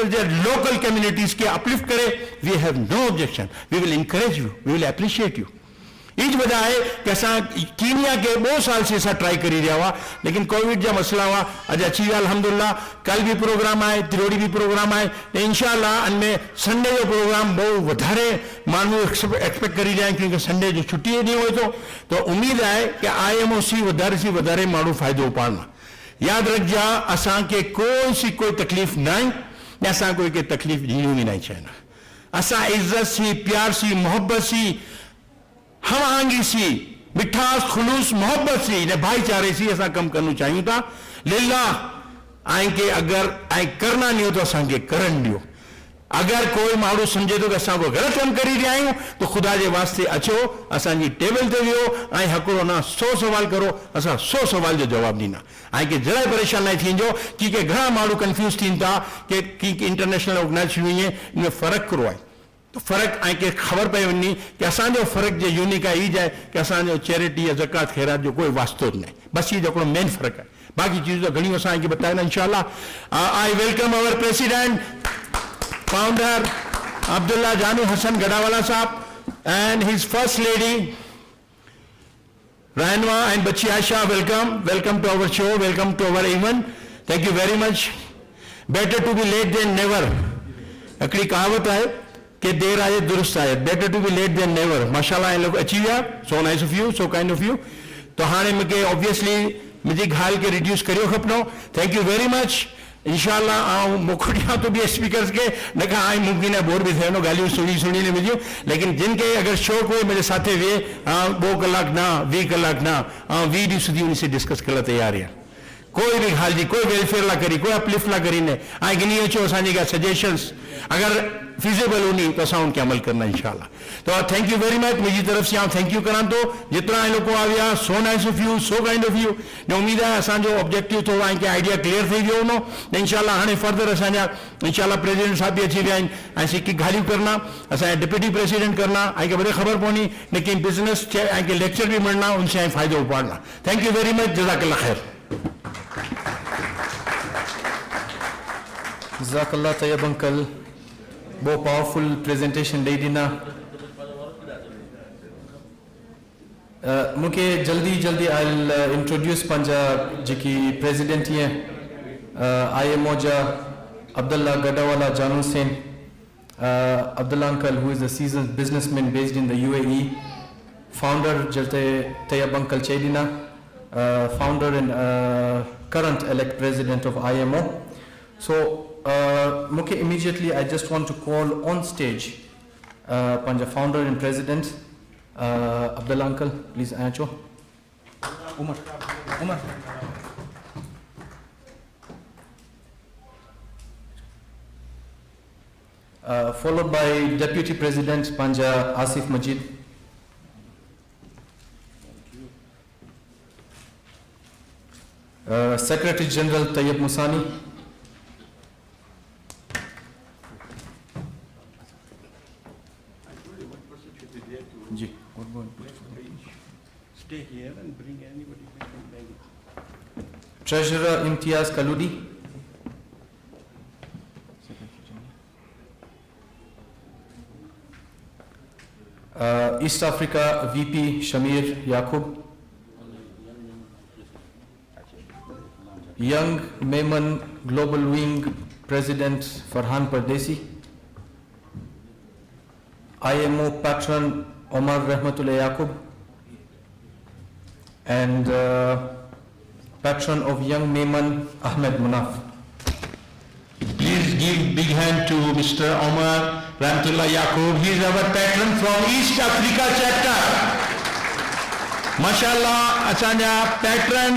C: जे लोकल कम्युनिटीज के अपलिफ्ट करे, we have no objection, we will encourage you, we will appreciate you. इज वजह है कि असा कीनिया के 2 साल से असा ट्राई करी रहा हुआ, लेकिन कोविड जा मसला हुआ, अज अची विया अल्हम्दुलिल्लाह। कल भी प्रोग्राम है, तिरोड़ी भी प्रोग्राम है, इंशाअल्लाह इनमें संडे जो प्रोग्राम बहुत वधारे मानू एक्सपेक्ट करी रहा है, क्योंकि संडे जो छुट्टी नहीं हो तो उम्मीद है कि IMO सी वधारे मानू फायदो उपाड़ना। याद रखजा असा के कोई तकलीफ नहीं, असा कोई के तकलीफ जीनी भी नहीं चाहिए। असा इज्जत सी, प्यार सी, मोहब्बत सी, हम आंगी सी, मिठास, खुलूस, मोहब्बत सी ने भाईचारे सी असा कम करना चाहिए था। लिल्ला के अगर करना नहीं हो तो असा के करन दियो। अगर कोई माण्हू समझे तो कि असा को गलत कम करी रहा आहियूं तो खुदा के वास्ते अचो असांजी टेबल ते वियो ऐं हिकिड़ो न 100 सवाल करो, असा 100 सवाल जो जवाब ॾींदा। कि जरा परेशान नहीं थींदो कि घणा माण्हू कंफ्यूज थीन था कि इंटरनेशनल ऑर्गेनाइजेशन हुई है, इनमें फ़र्क़ु करो है। तो फ़र्क़ के खबर पे वनी कि असांजो फ़र्क़ जो यूनिक आहे ई जाए कि असांजो चैरिटी या ज़कात ख़ैरात जो कोई वास्तो नहीं, बस ये जो मेन फ़र्क़ है। बाकी चीज़ तो घणी असांखे बताया इंशाअल्लाह। I welcome our president founder Abdullah जानू हसन गडावाला साहब and his first lady Ranwa and Bachi Aisha, welcome to our show, welcome to our event. Thank you very much. Better to be late than never. अकड़ी कहावत है कि देर आए दुरुस्त आए, better to be late than never. माशाल्लाह इन लोग अच्छी है, so nice of you, so kind of you. तो हाने मुझे obviously मुझे घाल के reduce करियो खपनो. Thank you very much. इंशाअल्लाह आऊं मुखड़िया तो भी स्पीकर्स के न कहा आई मुमकिन है बोर भी थे नो गालियों सुनी ने मुझे, लेकिन जिनके अगर शौक हुए मेरे साथे वे 2 कलाक ना 20 कलाक ना वी डी सुधी उनसे डिस्कस करला तैयार है। कोई भी हाल जी कोई वेलफेयर ला करी कोई अपलिफ्ट ला करी ने आई गिनी अचो असांजे का सजेशंस अगर फीजेबल होनी तो असां उनके अमल करना इंशाल्लाह तो थैंक यू वेरी मच मुझी तरफ से थैंक यू करा तो जितना लोग आया so nice of you so kind of you ने उम्मीद है असो ऑब्जेक्टिव थोड़ा इनके आइडिया क्लियर थी वियो हो इंशाल्लाह हाँ फर्दर असा इंशाल्लाह प्रेसिडेंट साहब भी अची वे सिक्की गालियों करना असा डिप्यूटी प्रेसिडेंट करना आई के बड़े खबर पौनी लेकिन बिजनेस के लेक्चर भी मिलना उनसे फायदो उपाड़ना थैंक यू वेरी मच जज़ाकल्लाह खैर
A: जज़ाकल्लाह तैयब अंकल बहुत पावरफुल प्रेजेंटेशन दे दिना मुझे जल्दी आई इंट्रोड्यूस पंजा जी प्रेसिडेंट ये IMO जा अब्दुल्ला गडावाला जानू Sen Abdullah uncle who is a seasoned businessman based in the UAE founder jalte Tayyab uncle Chedina founder and current elect president of IMO so muke immediately I just want to call on stage panja founder and president Abdullah uncle please acho Umar followed by Deputy President Panja Asif Majid. Secretary General Tayyib Musani.
C: Stay here and bring anybody who can bring it.
A: Treasurer Imtiaz Kaludi. East Africa VP Shamir Yaqub, Young Maiman Global Wing President Farhan Pardesi, IMO Patron Omar Rahmatullah Yaqub, and Patron of Young Maiman Ahmed Munaf.
C: Please give big hand to Mr. Omar Rahmatullah Yaqub. He is our patron from East Africa chapter. MashaAllah, असांजा patron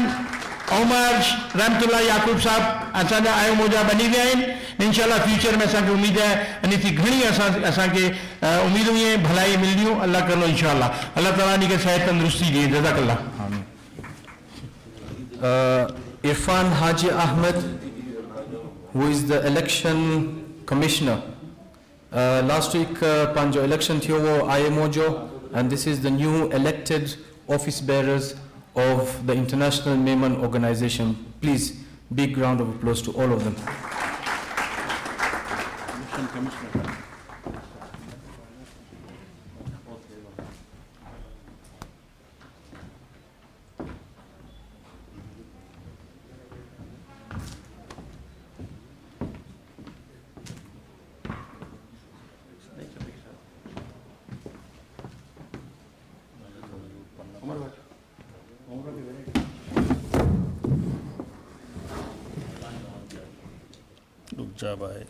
C: Omar Rahmatullah Yaqub साहब असांजा IMO जा बनी विया आहिनि इंशाल्लाह future में असांखे उम्मीद है अने थी घणी असांखे उम्मीदूं हैं भलाई मिलंदियूं अल्लाह करो इंशाल्लाह अल्लाह ताला नी के सेहत तंदुरुस्ती ॾे जज़ाकल्लाह
A: Irfan Haji Ahmed, who is the election commissioner. Last week panjo election थियो वो IMO जो and this is the new elected office bearers of the International Maiman Organization. Please, big round of applause to all of them.
C: भाई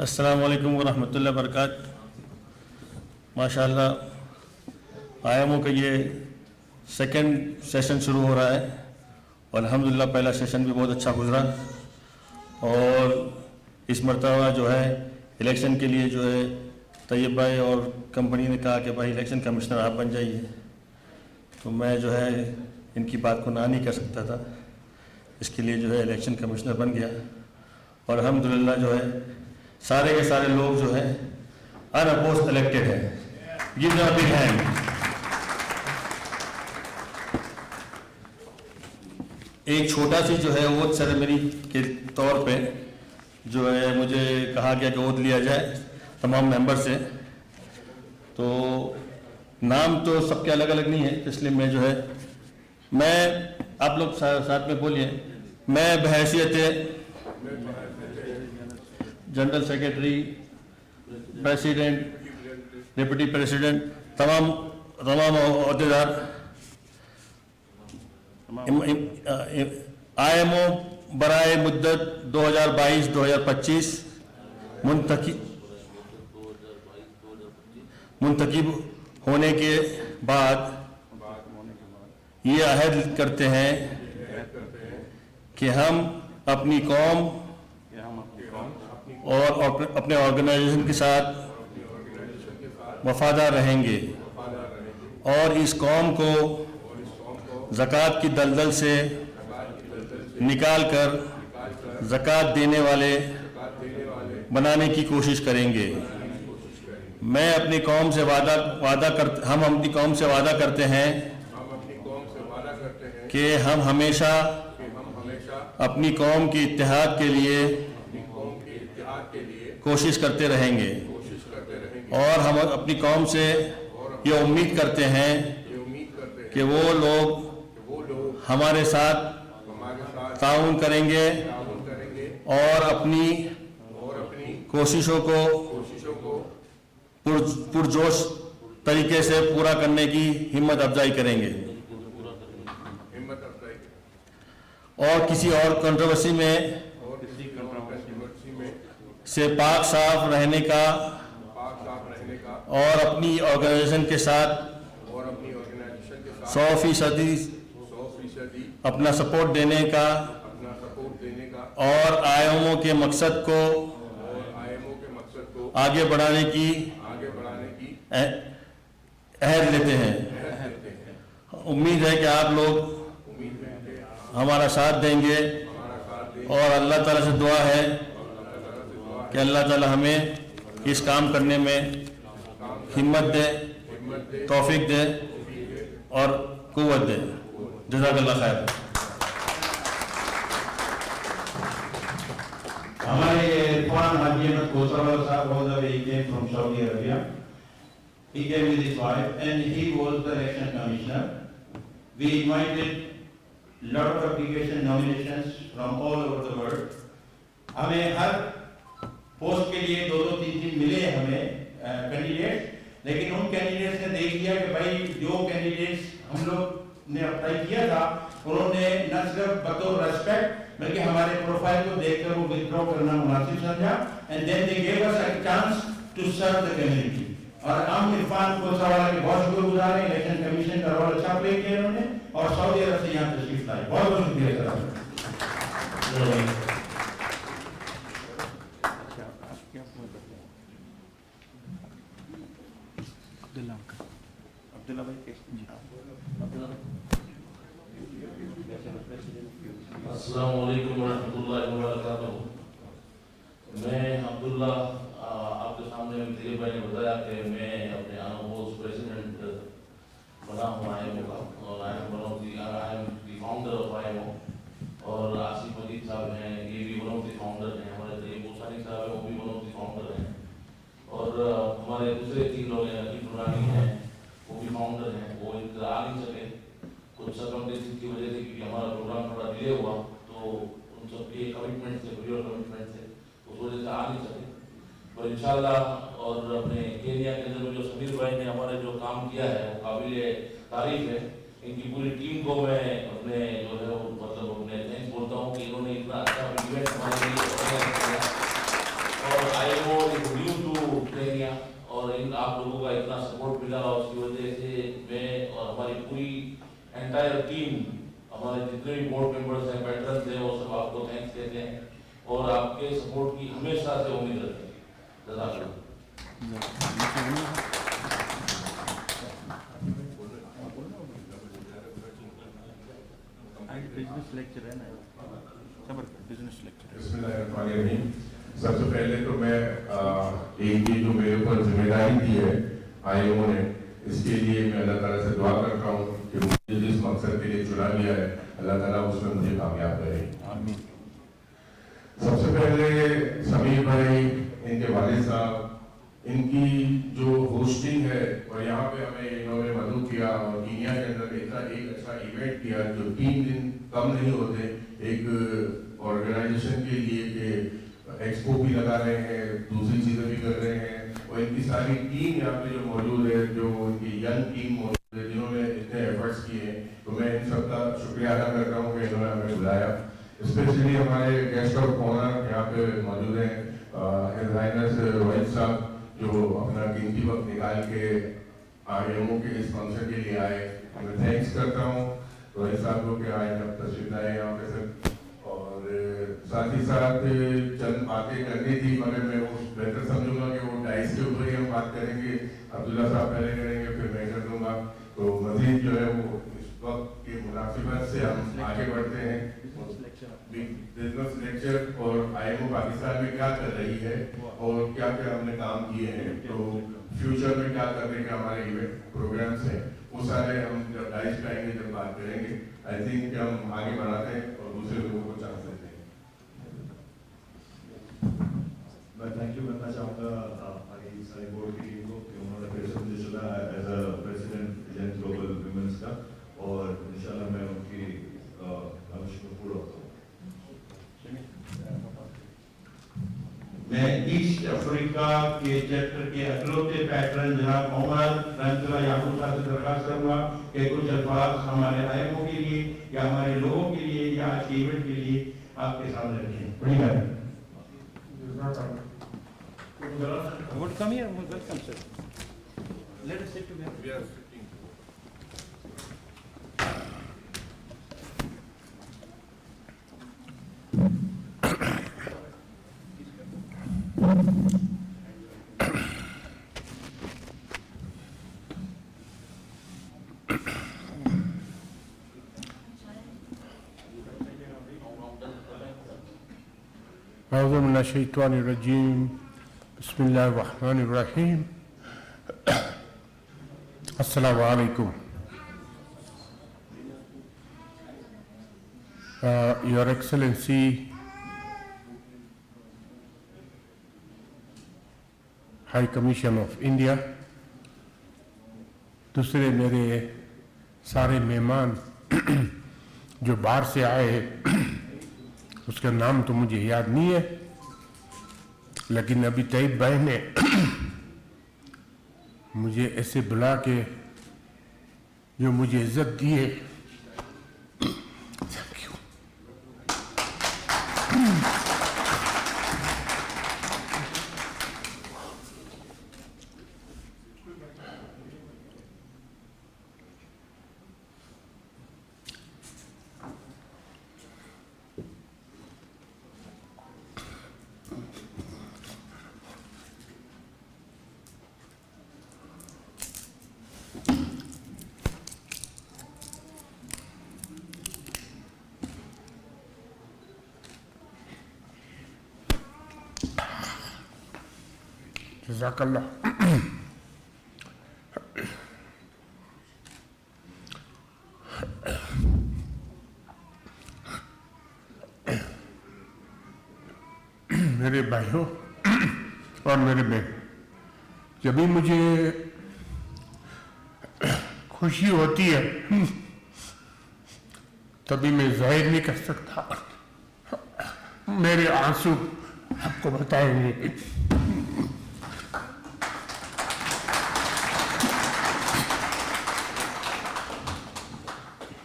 C: अस्सलाम वालेकुम वरहमतुल्लाहि वबरकातुहू माशाअल्लाह IMO का ये सेकंड सेशन शुरू हो रहा है और अल्हम्दुलिल्लाह पहला सेशन भी बहुत अच्छा गुजरा और इस मरतबा जो है इलेक्शन के लिए जो है तैयब भाई और कंपनी ने कहा कि भाई इलेक्शन कमिश्नर आप बन जाइए तो मैं जो है इनकी बात को ना नहीं कर सकता था इसके लिए जो है इलेक्शन कमिश्नर बन गया और अल्हम्दुलिल्लाह जो है सारे के सारे लोग जो है अनअपोज्ड इलेक्टेड हैं give them a big hand एक छोटा सी जो है वोट सेरेमनी के तौर पे जो है मुझे कहा गया कि वोट लिया जाए तमाम मेंबर से तो नाम तो सबके अलग अलग नहीं है इसलिए मैं जो है मैं आप लोग साथ में बोलिए मैं बहैसियत general secretary president deputy president तमाम अहदेदार IMO
D: बराए मुद्दत 2022-2025 मुंतखब होने के बाद ये अहद करते हैं कि हम अपनी कौम और अपने ऑर्गेनाइजेशन के साथ वफादार रहेंगे और इस कौम को ज़कात की दलदल से निकाल कर ज़कात देने वाले बनाने की कोशिश करेंगे। मैं अपनी कौम से हम अपनी कौम से वादा करते हैं कि हम हमेशा अपनी कौम के इत्तेहाद के लिए कोशिश करते रहेंगे और हम अपनी कौम से ये उम्मीद करते हैं कि वो लोग हमारे साथ ताउन करेंगे और अपनी कोशिशों को पुरजोश तरीके से पूरा करने की हिम्मत अफजाई करेंगे और किसी और कंट्रोवर्सी में से पाक साफ रहने का और अपनी ऑर्गेनाइजेशन के साथ 100% अपना सपोर्ट देने का और IMO के मकसद को आगे बढ़ाने की अहद लेते हैं। उम्मीद है कि आप लोग हमारा साथ देंगे और अल्लाह ताला से दुआ है कि अल्लाह ताला हमें इस काम करने में हिम्मत दे, तौफीक दे और कुव्वत दे। जज़ाकल्लाह खैर।
E: हमारे इरफान हाजी अहमद कोसरवाला साहब all the way he came from Saudi Arabia. He came with his wife and he was the election commissioner. We invited lot of application nominations from all over the world. हमें हर पोस्ट के लिए 2-2, 3-3 मिले हमें candidate, लेकिन उन candidates ने देख लिया कि भाई जो कैंडिडेट्स हम लोग ने अप्लाई किया था उन्होंने न सिर्फ बतौर रेस्पेक्ट बल्कि हमारे प्रोफाइल को देखकर वो विथड्रॉ करना मुनासिब समझा and then they gave us a chance to serve the community. और हम इरफान कोसरवाला के बहुत शुक्रगुजार हैं। इलेक्शन कमीशन का रोल अच्छा प्ले किया उन्होंने और सऊदी अरब से यहाँ तशरीफ लाए। बहुत बहुत शुक्रिया सर।
D: अब्दुल्ला भाई
F: अस्सलाम वालेकुम वरहमतुल्लाहि वबरकातुहू। मैं अब्दुल्ला आपके सामने मेरे भाई ने बताया कि मैं अपने IMO प्रेसिडेंट बना हूँ IMO का और I am the founder of IMO और आसिफ मजीद साहब हैं, ये भी वन ऑफ द फाउंडर हैं। हमारे तरीके मूसानी साहब हैं, वो भी वन ऑफ द फाउंडर हैं और हमारे दूसरे 3 लोग हैं, अकीम पुरानी हैं, वो भी फाउंडर हैं। वो इनका आ नहीं सके कुछ सर्कमस्टेंसेस की वजह से, क्योंकि हमारा प्रोग्राम थोड़ा डिले हुआ तो उन सब के कमिटमेंट से प्रियर कमिटमेंट से उस वजह से आ नहीं सके। पर इंशाल्लाह और अपने केनिया के अंदर जो समीर भाई ने हमारे जो काम किया है वो काबिल तारीफ है। इनकी पूरी टीम को मैं अपने जो है वो मतलब अपने थैंक्स बोलता हूँ कि इन्होंने इतना अच्छा इवेंट हमारे लिए ऑर्गेनाइज किया और IMO is new to Kenya और इन आप लोगों का इतना सपोर्ट मिला और उसकी वजह से मैं और हमारी पूरी एंटायर टीम, हमारे जितने भी बोर्ड मेंबर्स हैं, वेटरन्स हैं, वो सब आपको थैंक्स देते हैं और आपके सपोर्ट की हमेशा से उम्मीद रखते हैं।
D: बिजनेस लेक्चर है ना, बिजनेस लेक्चर।
G: बिस्मिल्लाहिर्रहमानिर्रहीम। सबसे पहले तो मैं एक ये जो मेरे ऊपर जिम्मेदारी दी है IMO ने, इसके लिए मैं अल्लाह ताला से दुआ करता हूँ कि मुझे जिस मकसद के लिए चुना गया है अल्लाह ताला उसमें मुझे कामयाब करे।
D: आमीन।
G: सबसे पहले समीर भाई, इनके वालिद साहब, इनकी जो होस्टिंग है और यहाँ पे हमें इन्होंने मदद किया और कीनिया के अंदर इतना एक अच्छा इवेंट किया जो 3 दिन कम नहीं होते एक ऑर्गेनाइजेशन के लिए कि एक्सपो भी लगा रहे हैं, दूसरी चीज़ें भी कर रहे हैं और इनकी सारी टीम यहाँ पे जो मौजूद है, जो इनकी यंग टीम मौजूद है जिन्होंने इतने एफर्ट्स किए हैं, तो मैं इन सबका शुक्रिया अदा करता हूँ कि इन्होंने हमें बुलाया। स्पेशली हमारे के IMO के इस फंक्शन के लिए आए। मैं थैंक्स करता हूँ रोहित साहब को कि आज आप तशरीफ लाए यहाँ पे सर। और साथ ही साथ चंद बातें करनी थी, मगर मैं वो बेहतर समझूंगा कि वो डाइस के ऊपर ही हम बात करेंगे। अब्दुल्ला साहब पहले करेंगे, फिर मैं कर दूंगा। तो मजीद जो है वो इस वक्त की मुनासिबत से हम आगे बढ़ते हैं। बिजनेस लेक्चर और IMO पाकिस्तान में क्या कर रही है और क्या क्या हमने काम किए हैं, तो फ्यूचर में क्या करने के हमारे इवेंट प्रोग्राम्स हैं, वो सारे हम जब डाइस पे आएंगे जब बात करेंगे। आई थिंक हम आगे बढ़ाते हैं और दूसरे लोगों को चांस देते हैं।
H: मैं थैंक यू करना चाहूँगा आगे सारे बोर्ड की टीम को कि उन्होंने फिर से मुझे चुना एज अ प्रेसिडेंट जेन ग्लोबल विमेंस का, और इंशाल्लाह मैं उनकी भविष्य को पूरा करूँ।
E: मैं ईस्ट अफ्रीका के चैप्टर के अखिलौते पैटर्न जनाब उमर रंतला याकूब साहब से दरखास्त करूंगा कि कुछ अल्फाज हमारे IMO के लिए या हमारे लोगों के लिए या आज के इवेंट के लिए आपके सामने रखें। बड़ी बात
C: Would come here, welcome sir. Let us sit together.
G: We are sitting.
I: أعوذ من الشيطان الرجيم بسم الله الرحمن الرحيم السلام عليكم. Your Excellency, High Commission of India, दूसरे मेरे सारे मेहमान जो बाहर से आए, उसका नाम तो मुझे याद नहीं है, लेकिन अभी तैयब भाई ने मुझे ऐसे बुला के जो मुझे इज्जत दी है, थैंक यू। जज़ाकल्लाह। मेरे भाइयों और मेरे बहन, जब भी मुझे खुशी होती है तभी मैं जाहिर नहीं कर सकता, मेरे आंसू आपको बताएंगे।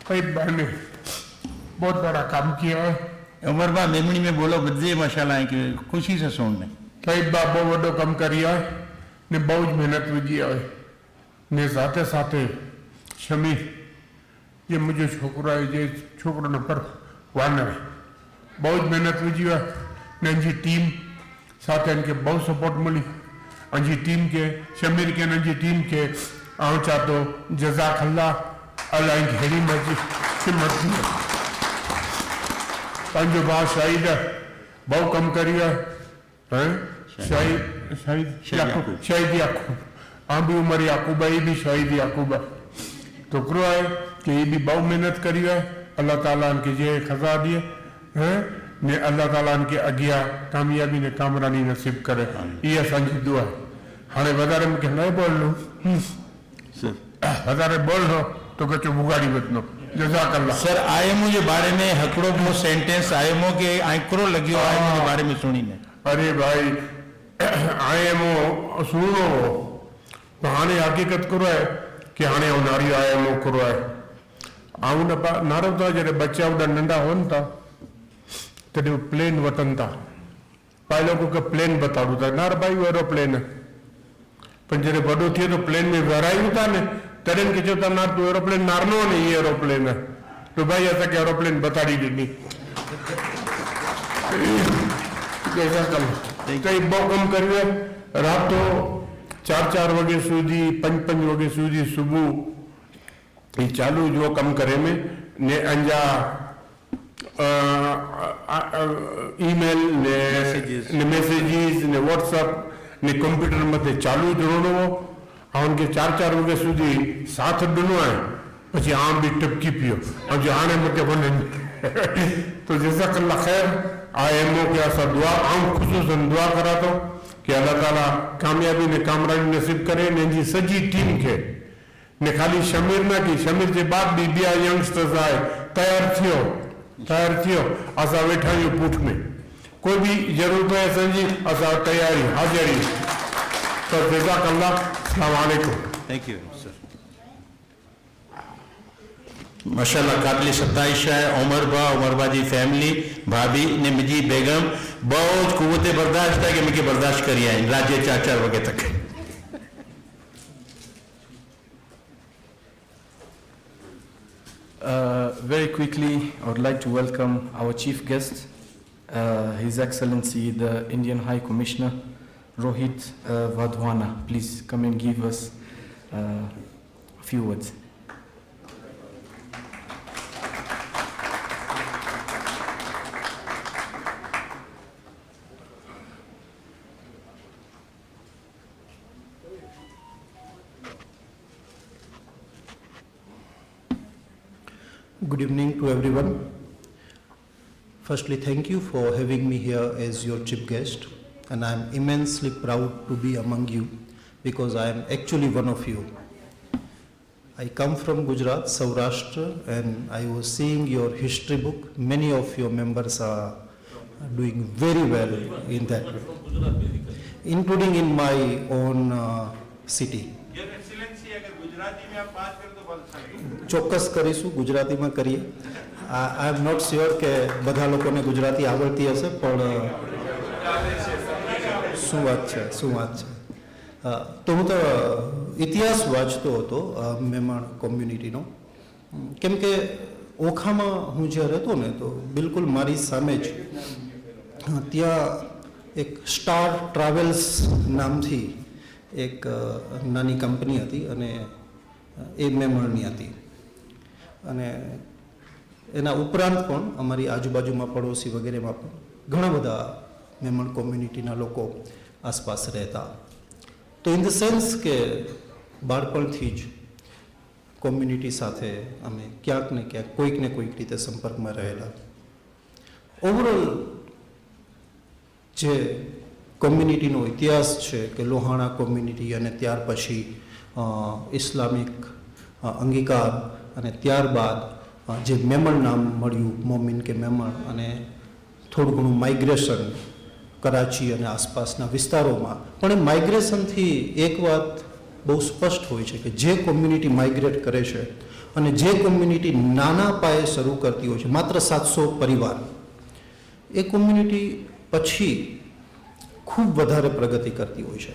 I: तैयब भाई ने बहुत बड़ा काम किया है।
C: उमर भाई मेमणी में बोलो बदे माशाल्लाह कि खुशी से सुनने।
I: तैयब भाई बहुत बड़ो कम करिया है ने बहुत मेहनत विझी है ने साथे साथे शमी ये मुझे छोकरा है जे छोकरो न पर वान है बहुत मेहनत विझी है ने जी टीम साथे इनके बहुत सपोर्ट मिली अंजी टीम के शमीर के अंजी टीम के आऊं चाहतो जज़ाकल्लाह अल्लाह घेड़ी मर्जी हिम्मत दी पंजो बार शाहिद है बहुत कम करिया है शाहिद याकूब हाँ भी उमर याकूब है, ये भी शाहिद याकूब है। तो करो है कि ये भी बहुत मेहनत करी है, अल्लाह ताला इनके जे खजा दिए हैं ने अल्लाह ताला इनके अगिया कामयाबी ने कामरानी नसीब करे, ये असांजी दुआ। हाणे वधारे मूंखे न बोल लो वधारे बोल लो तो कचो बुगाड़ी बचनो। जज़ाकल्लाह।
C: सर IMO के बारे में हकड़ो को सेंटेंस IMO के आंकड़ो लगियो IMO के बारे में सुनी ने।
I: अरे भाई IMO सुनो तो हाणे हकीकत करो है कि हाणे उनारी IMO करो है आऊं न नारो था जॾहिं बच्चा उड़ा नंढा होन था तॾहिं प्लेन वठनि था पायलट को प्लेन बताड़ू था नार भाई वो एरोप्लेन है પણ જ્યારે વડો થયો તો પ્લેન में वेराई था ने तरह के जो ना तो एरोप्लेन नारनो ने ये एरोप्लेन है तो भाई ऐसा कि एरोप्लेन बता दी दी कैसा कल कई बहुत कम करिए रात तो 4 वागे सुधी 5 वागे सुधी सुबह ये चालू जो कम करे में ने अंजा ईमेल ने मैसेजेस ने व्हाट्सएप ने कंप्यूटर में चालू जोड़ो उनके 4 वागे सुधी साथ डनो है પછી આમ બી ટપકી पियो और जो आने मके बने तो जैसा कल्ला खैर IMO के ऐसा दुआ आम खुसूसन दुआ करा तो कि अल्लाह ताला कामयाबी ने कामरानी नसीब करे ने जी सजी टीम के ने खाली शमीर ना की शमीर के बाद भी बिया यंगस्टर्स आए तैयार थियो असा वेठा यो पूठ में कोई भी जरूरत है संजी असा तैयारी हाजिरी तो जज़ाकल्लाह अस्सलाम वालेकुम
C: थैंक यू सर माशाल्लाह काबिल सताइश है उमरबा जी फैमिली भाभी ने मुझी बेगम बहुत कुव्वत बर्दाश्त है कि मुझे बर्दाश्त करी आए राज्य 4 वागे तक
A: Very quickly, I would like to welcome our chief guest, His Excellency the Indian High Commissioner, Rohit Vadhwana. Please come and give us a few words.
J: Good evening to everyone. Firstly, thank you for having me here as your chief guest, and I am immensely proud to be among you because I am actually one of you. I come from Gujarat, Saurashtra, and I was seeing your history book. Many of your members are doing very well in that way, including in my own city. ચોક્કસ કરીશું ગુજરાતીમાં કરીએ આઈ am not sure કે બધા લોકોને ગુજરાતી આવડતી હશે પણ શું વાત છે તો હું તો ઇતિહાસ વાંચતો હતો મહેમાન કોમ્યુનિટીનો કેમ કે ઓખામાં હું જ્યાં રહેતો ને તો બિલકુલ મારી સામે જ ત્યાં એક સ્ટાર ટ્રાવેલ્સ નામથી એક નાની કંપની હતી અને એ મેમણની હતી અને એના ઉપરાંત પણ અમારી આજુબાજુમાં પડોશી વગેરેમાં પણ ઘણા બધા મેમણ કોમ્યુનિટીના લોકો આસપાસ રહેતા તો ઇન ધ સેન્સ કે બાળપણથી જ કોમ્યુનિટી સાથે અમે ક્યાંક ને ક્યાંક કોઈક ને કોઈક રીતે સંપર્કમાં રહેલા ઓવરઓલ જે કોમ્યુનિટીનો ઇતિહાસ છે કે લોહાણા કોમ્યુનિટી અને ત્યાર પછી ઇસ્લામિક અંગીકાર અને ત્યારબાદ જે મેમણ નામ મળ્યું મોમિન કે મેમણ અને થોડું ઘણું માઇગ્રેશન કરાચી અને આસપાસના વિસ્તારોમાં પણ એ માઇગ્રેશનથી એક વાત બહુ સ્પષ્ટ હોય છે કે જે કોમ્યુનિટી માઇગ્રેટ કરે છે અને જે કોમ્યુનિટી નાના પાયે શરૂ કરતી હોય છે માત્ર 700 પરિવાર એ કોમ્યુનિટી પછી ખૂબ વધારે પ્રગતિ કરતી હોય છે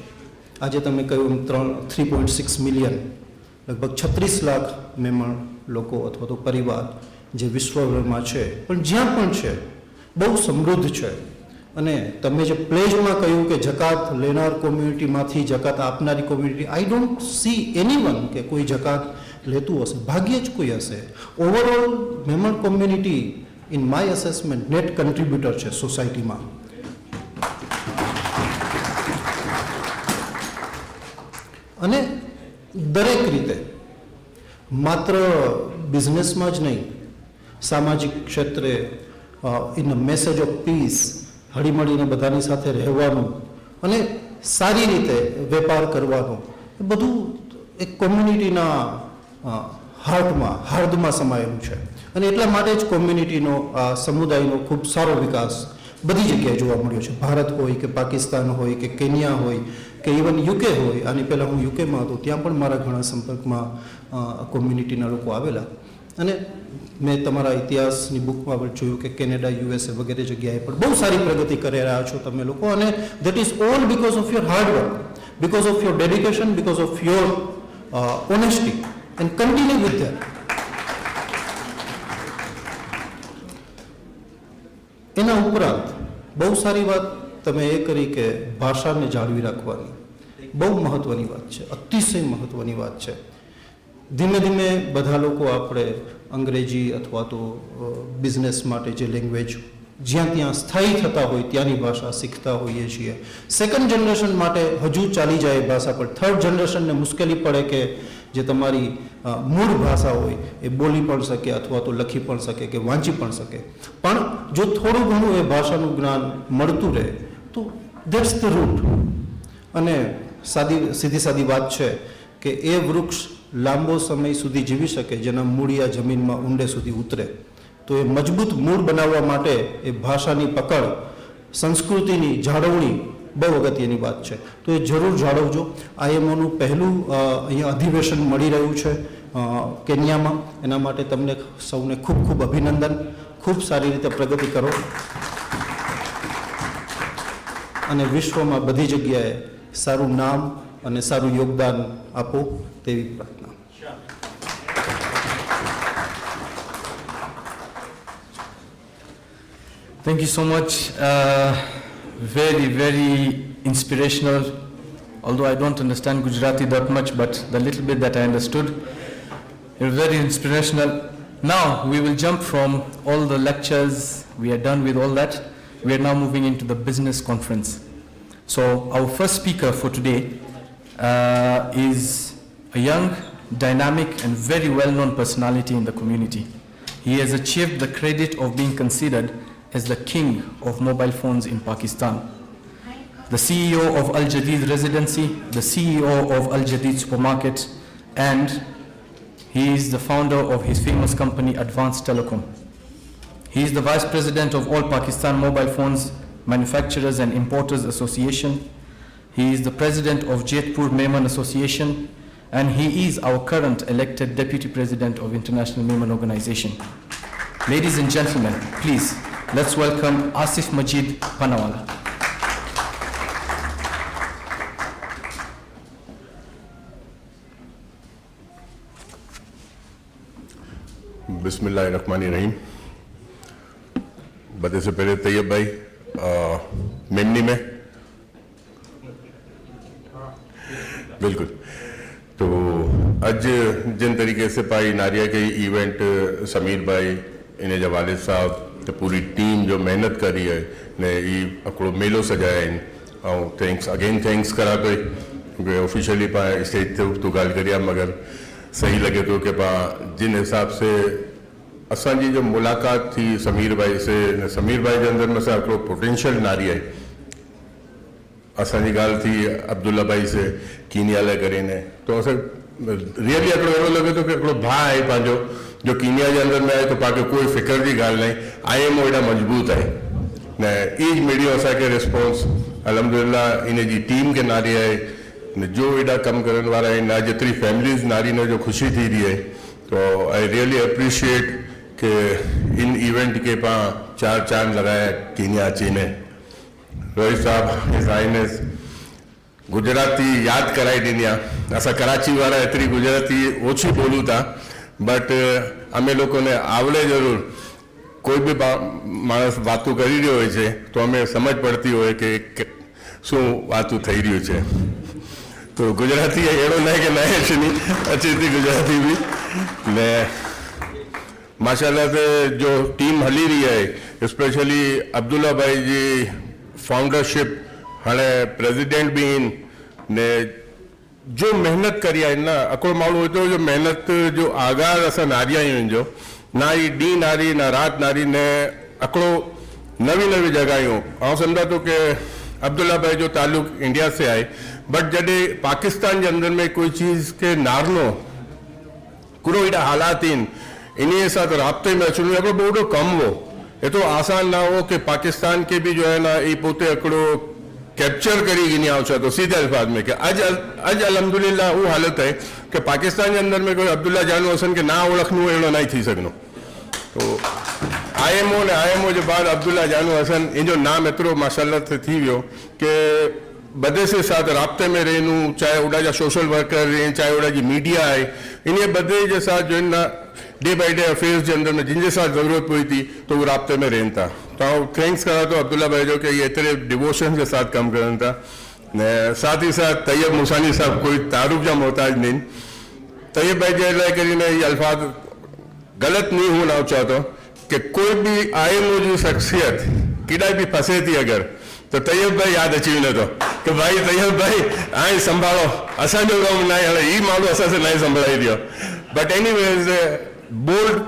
J: આજે તમે કહ્યું 3.6 મિલિયન લગભગ 36 લાખ મેમણ લોકો અથવા તો પરિવાર જે વિશ્વભરમાં છે પણ જ્યાં પણ છે બહુ સમૃદ્ધ છે અને તમે જે પ્લેજમાં કહ્યું કે જકાત લેનાર કોમ્યુનિટીમાંથી જકાત આપનારી community I don't see anyone કે કોઈ જકાત લેતું હશે ભાગ્યે જ કોઈ હશે overall Memon community in my assessment net કન્ટ્રીબ્યુટર છે સોસાયટીમાં અને દરેક રીતે માત્ર બિઝનેસમાં જ નહીં સામાજિક ક્ષેત્રે in a message of piece હળીમળીને બધાની સાથે રહેવાનું અને સારી રીતે વેપાર કરવાનો એ બધું એક કોમ્યુનિટીના હાર્દમાં સમાયેલું છે અને એટલા માટે જ કોમ્યુનિટીનો આ સમુદાયનો ખૂબ સારો વિકાસ બધી જગ્યાએ જોવા મળ્યો છે ભારત હોય કે પાકિસ્તાન હોય કે કેન્યા હોય કે ઇવન યુકે હોય આની પહેલાં હું યુકેમાં હતો ત્યાં પણ મારા ઘણા સંપર્કમાં કોમ્યુનિટીના લોકો આવેલા અને મેં તમારા ઇતિહાસની બુકમાં પણ જોયું કે કેનેડા USA વગેરે જગ્યાએ પણ બહુ સારી પ્રગતિ કરી રહ્યા છો તમે લોકો અને that is all because of your hard work because of your dedication, because of your honesty, and continue with that. એના ઉપરાંત બહુ સારી વાત તમે એ કરી કે ભાષાને જાળવી રાખવાની, બહુ મહત્વની વાત છે, અતિશય મહત્વની વાત છે. ધીમે ધીમે બધા લોકો આપણે અંગ્રેજી અથવા તો બિઝનેસ માટે જે લેંગ્વેજ જ્યાં ત્યાં સ્થાયી થતા હોય ત્યાંની ભાષા શીખતા હોઈએ છીએ. સેકન્ડ જનરેશન માટે હજુ ચાલી જાય ભાષા, પણ થર્ડ જનરેશનને મુશ્કેલી પડે કે જે તમારી મૂળ ભાષા હોય એ બોલી પણ શકે અથવા તો લખી પણ શકે કે વાંચી પણ શકે. પણ જો થોડું ઘણું એ ભાષાનું જ્ઞાન મળતું રહે તો ધેટ્સ ધ રૂટ. અને સીધી સાદી વાત છે કે એ વૃક્ષ લાંબો સમય સુધી જીવી શકે જેના મૂળિયા જમીનમાં ઊંડે સુધી ઉતરે. તો એ મજબૂત મૂળ બનાવવા માટે એ ભાષાની પકડ, સંસ્કૃતિની જાળવણી બહુ અગત્યની વાત છે. તો એ જરૂર જાળવજો. IMOનું પહેલું અહીંયા અધિવેશન મળી રહ્યું છે કેન્યામાં, એના માટે તમને સૌને ખૂબ ખૂબ અભિનંદન. ખૂબ સારી રીતે પ્રગતિ કરો અને વિશ્વમાં બધી જગ્યાએ સારું નામ અને સારું યોગદાન આપો તેવી પ્રાર્થના.
A: Thank you so much. Very, very inspirational. Although I don't understand Gujarati that much, but the little bit that I understood, you're very inspirational. Now we will jump from all the lectures. We are done with all that. We are now moving into the business conference. So our first speaker for today is a young, dynamic, and very well-known personality in the community. He has achieved the credit of being considered as the king of mobile phones in Pakistan. The CEO of Al Jadid Residency, the CEO of Al Jadid Supermarket, and he is the founder of his famous company Advanced Telecom. He is the Vice President of All Pakistan Mobile Phones Manufacturers and Importers Association. He is the President of Jaipur Mehman Association, and he is our current elected Deputy President of International Mehman Organization. Ladies and gentlemen, please, let's welcome Asif Majid Panawala.
G: बिस्मिल्लाहिर्रहमानिर्रहीम. बदे से पहले तैयब भाई मेमनी में बिल्कुल. तो अज जिन तरीके से पाई नारिया के इवेंट समीर भाई इन्हें जब वालिद साहब तो पूरी टीम जो मेहनत करी है ने ये अकड़ो मेलो सजाया इन और थैंक्स अगेन थैंक्स करा पे क्योंकि ऑफिशियली पा स्टेज तो गाल करिया मगर सही लगे तो कि पा जिन हिसाब से असांजी जो मुलाकात थी समीर भाई से समीर भाई के अंदर में से अकड़ो पोटेंशियल नारी है. असांजी गाल थी अब्दुल्ला भाई से कीनिया ले करीने तो अस रियली अकड़ो एवो लगे तो कि अकड़ो भा है पांजो जो कीनिया के अंदर में आए तो पाके कोई फिक्र की गाल नहीं. IMO एडा मजबूत है ने ईज मीडियो असा के रिस्पॉन्स अल्हम्दुलिल्लाह इन्हें जी टीम के नारी है ने जो एडा कम करने वाला है ना जितनी फैमिलीज नारी ने जो खुशी थी रही है. तो आई रियली अप्रिशिएट के इन इवेंट के पा 4 चांद लगाया कीनिया चीने. रोहित साहब हिज हाइनेस गुजराती याद कराई ॾिनी आहे. असां कराची वारा एतिरी गुजराती ओછી बोलूं था बट અમે લોકોને આવડે જરૂર. કોઈ બી માણસ વાતો કરી રહ્યો હોય છે તો અમે સમજ પડતી હોય કે શું વાતો થઈ રહ્યું છે. તો ગુજરાતી એડો નહીં કે નહીં છે નહીં अच्छी थी गुजराती भी ने माशाल्लाह से जो टीम हली रही है स्पेशली अब्दुल्ला भाई जी फाउंडरशिप हाणे प्रेसिडेंट भी इन ने जो मेहनत करी है ना अको माण्हू हुजे जो मेहनत जो आगाज़ असां नारिया आहियूं जो ना ही ॾींहुं नारी ना रात नारी ने अकड़ो नवी नवी जगहियूं. ऐं सम्झा तो कि अब्दुल्ला भाई जो ताल्लुक इंडिया से आहे बट जॾहिं पाकिस्तान के अंदर में कोई चीज़ के नारनो कूड़ो एॾा हालात आहिनि इन्हीअ सां तो राब्ते में अचणो हिकिड़ो वॾो कमु हो. एतिरो आसान ना हो कि पाकिस्तान के भी जो है ना ये पोते हिकिड़ो कैप्चर करी गिनी आओ तो सीधे अल्फाज में कि अज अल्हम्दुलिल्लाह वो हालत है कि पाकिस्तान के अंदर में कोई अब्दुल्ला जानू हसन के ना ओळखणो अहिड़ो नहीं थी सघनो. तो IMO के बाद अब्दुल्ला जानू हसन इन जो नाम एतिरो माशाल्लाह थी वियो कि
I: बदे से साथ राब्ते में रहूं, चाहे उड़ा जा सोशल वर्कर रहे, चाहे उड़ा जी मीडिया है, इन बदे के साथ जो है ना डे बाई डे अफेयर्स के अंदर में जिनके साथ ज़रूरत पड़ी थी तो वो राब्ते में रहन था। तो थैंक्स करा तो अब्दुल्ला भाई जो कि ये इतने डिवोशन के साथ कम करन था। साथ ही साथ तैयब मुसानी साहब कोई तारुफ जा मोहताज नहीं। तैयब भाई जे लाइ करीने ये अल्फाज गलत नहीं होना चाहता कि कोई भी IMO जी शख्सियत किड़ा भी फंसे थी अगर तो तैयब भाई याद अची वञे थो कि भाई तैयब भाई आई संभालो असांजो कमु न आहे, ही माण्हू असां सां न संभाले दियो। बट एनीवेज बोल्ड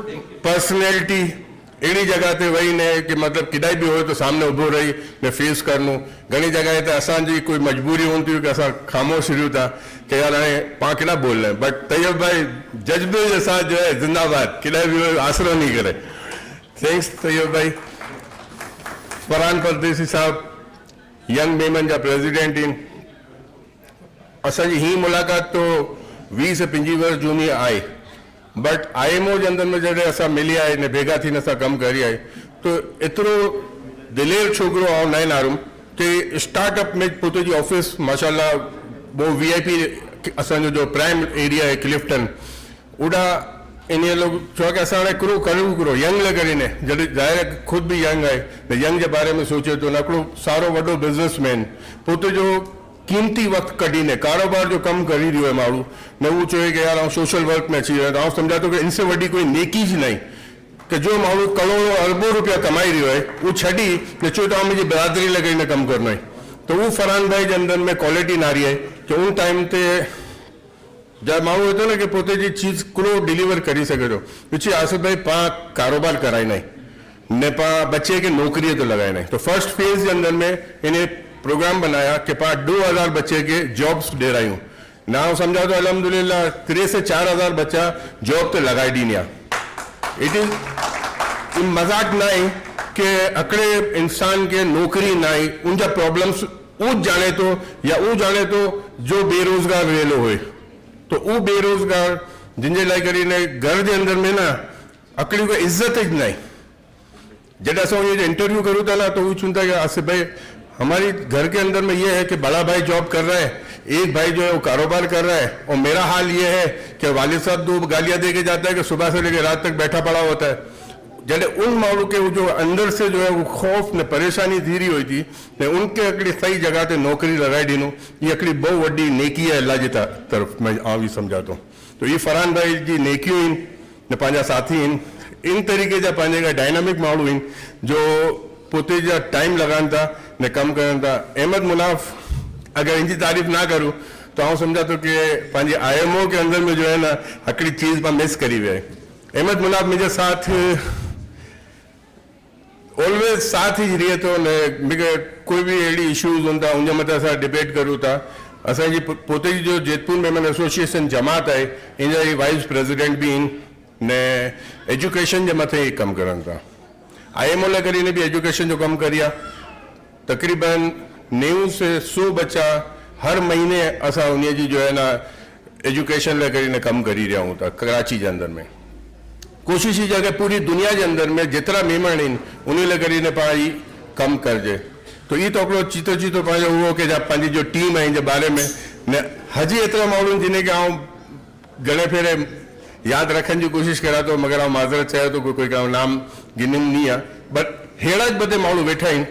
I: पर्सनैलिटी अड़ी जगह ते वही ने कि मतलब किडाई भी हो तो सामने उभो रही ने फेस करनो। घनी जगह ते असांजी कोई मजबूरी होती कि असां खामोश रहियूं था कि यार हाणे पाण केड़ा बोल रहे हैं। बट तैयब भाई जज्बे के साथ जो है जिंदाबाद, किड़ा भी आसरो नहीं करे। थैंक्स तैयब भाई। फरहान परदेसी साहब यंग मेमन जा प्रेसिडेंट इन। असांजी ही मुलाकात तो 20 से 25 वर्ष जूनी आई, बट IMO के अंदर में जैसे असा मिली आए ने भेगा थी असा कम करी आए तो इतरो दिलेर छोकरो आओ नए नारुम कि स्टार्टअप में पोते जी ऑफिस माशाल्लाह वो VIP असांजो जो प्राइम एरिया है क्लिफ्टन उड़ा इन लोग चो कि असां करो करो यंग लगे ने जॾहिं ज़ाहिर खुद भी यंग है यंग के बारे में सोचे तो नकड़ो सारो वॾो बिजनेसमैन पोते जो कीमती वक्त कढ़ी ने कारोबार जो कम करी रही है माण्हू न वो चवे कि यार सोशल वर्क में अची वियो तो समझा तो कि इनसे वही कोई नेकी ज नहीं कि जो माण्हू करोड़ों अरबों रुपया कमाई रही है वो छड़ी ने चो तो मुझे बिरादरी लगे न कम करना है। तो वो फरहान भाई के अंदर में क्वालिटी नारी है कि उन टाइम ते जब माण्हू होते ना कि पोते जी चीज को डिलीवर करी सके तो पीछे आसिफ भाई पा कारोबार कराई नहीं ने पा बच्चे के नौकरी तो लगाए नहीं। तो फर्स्ट फेज के अंदर में इन्हें प्रोग्राम बनाया कि पा 2000 बच्चे के जॉब्स दे रही हूँ ना समझा तो अल्हम्दुलिल्लाह 3 से 4000 बच्चा जॉब तो लगाई दीनिया। इट इज मजाक नहीं कि अकड़े इंसान के नौकरी नहीं उनका प्रॉब्लम्स वो जाने तो या वो जाने तो जो बेरोजगार रहेलो हुए तो वो बेरोजगार जिनके लाइ करी ने घर के अंदर में ना अकड़ी को इज्जत ही नहीं। जब अस इंटरव्यू करूँ था ना तो वो चुनता कि आसिफ भाई हमारी घर के अंदर में ये है कि बड़ा भाई जॉब कर रहा है, एक भाई जो है वो कारोबार कर रहा है और मेरा हाल ये है कि वालिद साहब 2 गालियां दे के जाता है कि सुबह से लेकर रात तक बैठा पड़ा होता है। जब उन माण्हू के जो अंदर से जो है वो खौफ ने परेशानी थी रही हुई थी ने उनके अकड़ी सही जगह ते नौकरी लगाई ॾिनो ये अकड़ी बहुत वड्डी नेकी है अल्लाह जी तरफ मैं आ भी समझाता हूँ। तो ये फरहान भाई जी नेकियों इन ने पंहिंजा साथी इन इन तरीके जा पंहिंजे डायनामिक माण्हू इन जो पोते जा टाइम लगान था ने कम करन था। अहमद मुनाफ अगर इनकी तारीफ ना करूँ तो आऊँ समझा तो कि पंहिंजे IMO के अंदर में जो है ना हिकिड़ी चीज़ मां मिस करी वे। अहमद मुनाफ मुझे साथ ऑलवेज साथ ही रहे तो ने मूंखे कोई भी अड़ी इश्यूज़ हूंदा उन मत असां डिबेट करूँ था। असांजी पोते जी जो जेतपुर मेमन एसोसिएशन जमात है इन वाइस प्रेसिडेंट भी इन ने एजुकेशन के मथे ही कम करन था। IMO लाइ करे भी एजुकेशन जो कम करिया तकरीबन 90 से 100 बच्चा हर महीने असां उन जी जो है ना एजुकेशन लाइ करे कम करी रहा हूँ था कराची के अंदर में। कोशिश ही जगह पूरी दुनिया के अंदर में जितना मेमन इन उन लाइ करे पाई कम करजे। तो ये तो हिकिड़ो चीतो चीतो पंहिंजो हुओ कि पंहिंजी जो टीम है इन बारे में ने हजी एतिरा माण्हू जिन्हें कि आऊं घणे फेरे याद रखने की कोशिश करा तो मगर आऊं माज़रत चाहे तो कोई का नाम गिनम नहीं है। बट हेड़ा बदे माण्हू वेठा आहिनि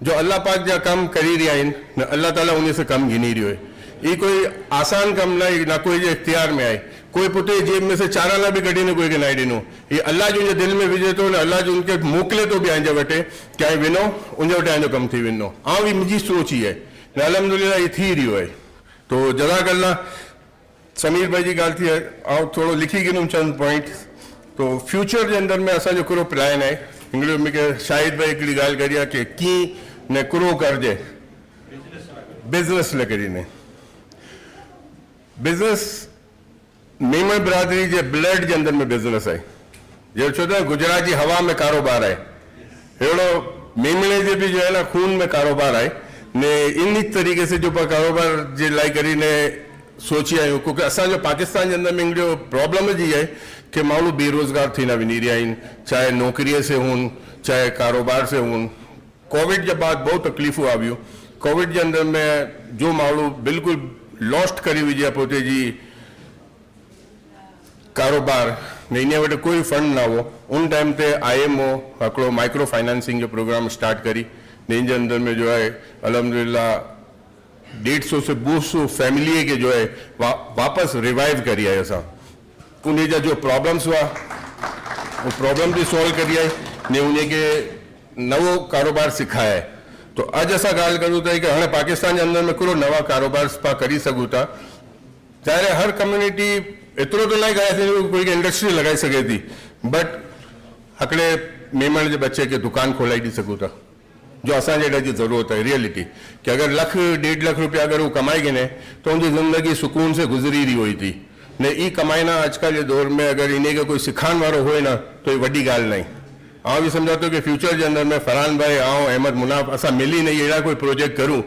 I: जो अल्लाह पाक जा कम करी रहा आहिनि अल्लाह ताला उन से कम गिनी रहियो है। ये कोई आसान कम ना कोई जे इख्तियार में आए कोई पुटे जेब में से 4 आना भी कढ़ी ने कोई के नाई ॾिनो ये अल्लाह जो उनके दिल में विझे तो अल्लाह जो उनके मोकले तो भी आंजे वटे क्या विनो उनजे वटे आंजो कम थी विनो आ भी मुझी सोच ही है अल्हम्दुलिल्लाह ये थी रहियो है। तो जज़ाकल्लाह समीर भाई जी गाल थी है आउं थोड़ो लिखी गिनुम चंद पॉइंट। तो फ्यूचर के अंदर में असांजो कहिड़ो प्लान है इंग्लिश में के शाहिद भाई हिकिड़ी ॻाल्हि करी आहे कि कीअं ने करो करजे बिजनेस लाइ करी ने बिजनेस मेमन बिरादरी के ब्लड के अंदर में बिजनेस है जो छो तो गुजरात की हवा में कारोबार है अड़ो मेमने के भी जो है ना खून में कारोबार है ने इन तरीके से जो कारोबार के लाई करी ने सोची आयो क्योंकि असा जो पाकिस्तान के अंदर में प्रॉब्लम जी है कि माण्हू बेरोजगार थी ना वही रहा आहिनि चाहे नौकरी से हों चाहे कारोबार से हों। कोविड के बाद बहुत तकलीफ़ूं आवियूं
G: कोविड जे अंदर में जो माण्हू बिल्कुल लॉस्ट करी विझे पोते जी कारोबार ने इन वटि कोई फंड ना हो उन टाइम ते IMO हिकिड़ो माइक्रो फाइनेंसिंग जो प्रोग्राम स्टार्ट करी ने इन जे अंदर में जो है अल्हम्दुलिल्लाह 150 से 200 फैमिली के जो है वापस रिवाइव करी है असां उन जा जो प्रॉब्लम्स हुआ वो प्रॉब्लम भी सॉल्व करी है ने उनके नवो कारोबार सिखाया है। तो अॼु असां ॻाल्हि करूं था कि हाणे पाकिस्तान जे अंदर में कहिड़ो नवा कारोबार पां करी सघूं था। ज़ाहिर है हर कम्युनिटी एतिरो तो न ॻाल्हाए कोई इंडस्ट्री लॻाए सघे थी बट हिकिड़े मेमण जे बच्चे खे दुकान खोलाए ॾेई सघूं था जो असांजे एॾा जी ज़रूरत है रियलिटी कि अगर लाख 1.5 लाख रुपया अगर वो कमाई गिने तो उनकी ज़िंदगी सुकून से गुजरी रही हुई थी ने ई कमाई ना आजकल के दौर में अगर इन्हें का कोई सिखाने वालों हो ना तो ये वड्डी गाल नहीं। आउं भी समझाता कि फ्यूचर के अंदर में फरहान भाई आउं अहमद मुनाफ असा मिली नहीं अड़ा कोई प्रोजेक्ट करूँ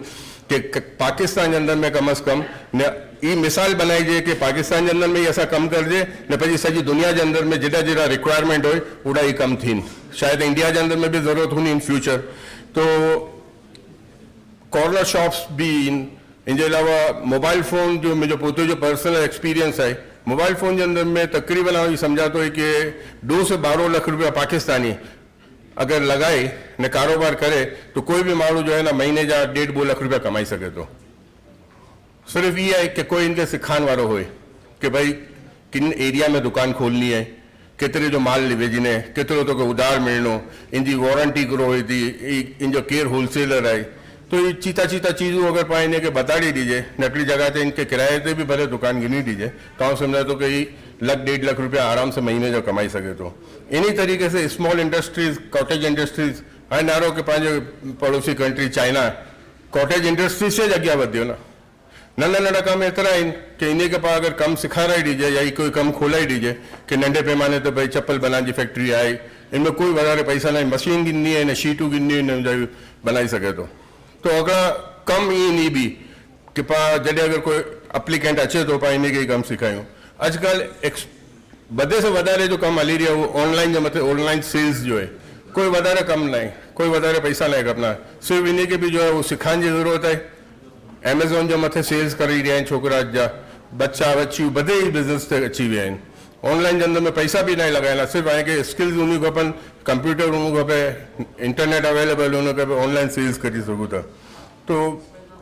G: कि पाकिस्तान के अंदर में कम अज़ कम ने ई मिसाल बनाइजे कि पाकिस्तान के अंदर में ही असा कम करजे ने पंहिंजी सॼी दुनिया के अंदर में जेड़ा जेड़ा रिक्वायरमेंट हो ओड़ा ही कम थीन शायद इंडिया के अंदर में भी ज़रूरत होनी इन फ्यूचर। तो कॉर्नर शॉप्स भी इन अलावा मोबाइल फ़ोन जो मुझे पोते जो पर्सनल एक्सपीरियंस है मोबाइल फ़ोन के अंदर में तकरीबन आउं समझा तो कि 2 से 12 लाख रुपया पाकिस्तानी अगर लगाए ने कारोबार करे तो कोई भी माण्हू जो है ना महीने जा 1.5-2 लाख रुपया कमाई सके तो। सिर्फ ये है कि कोई इनके सिखाने वालों होए कि भाई किन एरिया में दुकान खोलनी है केतरे जो माल विझने केतरो तो उधार मिलनो इनकी वारंटी करो हुई थी इन जो केर होलसेलर है तो ये चीता चीता चीज़ों अगर पाए इन्हें के बता दीजिए नकली जगह से इनके किराए से भी भले दुकान गिनी दीजिए तो समझा तो कि 1.5 लाख रुपया आराम से महीने जो कमाई सके तो। इन्हीं तरीके से स्मॉल इंडस्ट्रीज कॉटेज इंडस्ट्रीज हाणे नारो के पंहिंजे पड़ोसी कंट्री चाइना कॉटेज इंडस्ट्रीज से अॻियां वधियो न नंढा नंढा कम एतिरा आहिनि कि इन्हें के पास अगर कम सिखाराई दीजिए या कोई कम खोलाई दीजिए कि नंढे पैमाने तो भाई चप्पल बनाने की फैक्ट्री है इनमें कोई वारे पैसा नहीं मशीन गिननी है न शीटूं गिननी है बनाई सके तो अगर कम ई नहीं भी कि पा जॾहिं अगर कोई एप्लीकेंट अचे तो पा इन्हें के ही कम सिखायूं। अॼुकल्ह वधे से वधारे जो कम हली रही है वो ऑनलाइन जो मत ऑनलाइन सेल्स जो है कोई वधारे कम नहीं कोई वधारे पैसा नहीं करना सिर्फ इन्हें के भी जो है वो सिखाने की ज़रूरत है। एमेजॉन जो मथे सेल्स करी रहा छोकरा जा बच्चा बच्चियूं बधे ही बिजनेस ते अची विया आहिनि ऑनलाइन जे अंदर में पैसा भी नहीं लगाइना सिर्फ आहे कि स्किल्स हूंदियूं खपनि कंप्यूटर हुअणु खपे इंटरनेट अवेलेबल हुअणु खपे ऑनलाइन सेल्स करी सघूं था। तो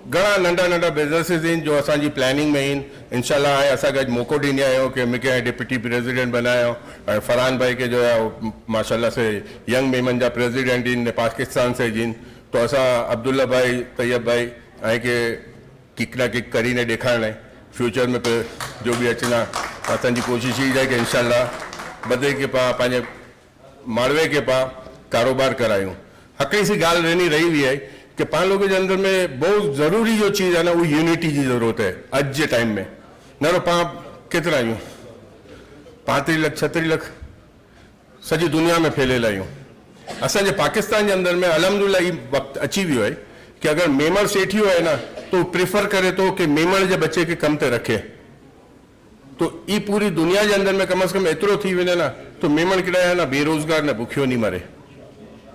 G: घणा नंढा नंढा बिजनेसिस आहिनि जो असांजी प्लानिंग में आहिनि इंशाल्लाह आहे असांखे अॼु मौक़ो ॾींदी आहियो कि मूंखे डिप्टी प्रेसिडेंट बनायो ऐं फरहान भाई के जो है माशाल्लाह से यंग मेमन जा प्रेसिडेंट आहिनि पाकिस्तान से जिन तो असां अब्दुल्ला भाई तैयब भाई आहे कि किक ना किक करीने ॾेखारणु फ्यूचर में जो भी अचना असांजी कोशिश ही है कि इंशाल्लाह बदे के पा पंहिंजे माड़वे के पा कारोबार करायूं। हिकिड़ी सी ॻाल्हि रहनी रही हुई है कि पाण लोगों के अंदर में बहुत ज़रूरी जो चीज़ है ना वो यूनिटी की ज़रूरत है अॼु जे टाइम में न तो पाण केतिरा आहियूं 35 लाख 36 लाख सॼी दुनिया में फैलियल आहियूं। असांजे पाकिस्तान के अंदर में अल्हम्दुलिल्लाह ई वक़्तु अची वियो है कि अगर मेमण सेठियो है ना तो प्रिफर करे तो कि मेमण के बच्चे के कम ते रखे तो ई पूरी दुनिया के अंदर में कम से कम एतिरो थी वञे ना तो मेमण किड़ा है ना बेरोजगार न भुखियो नहीं मरे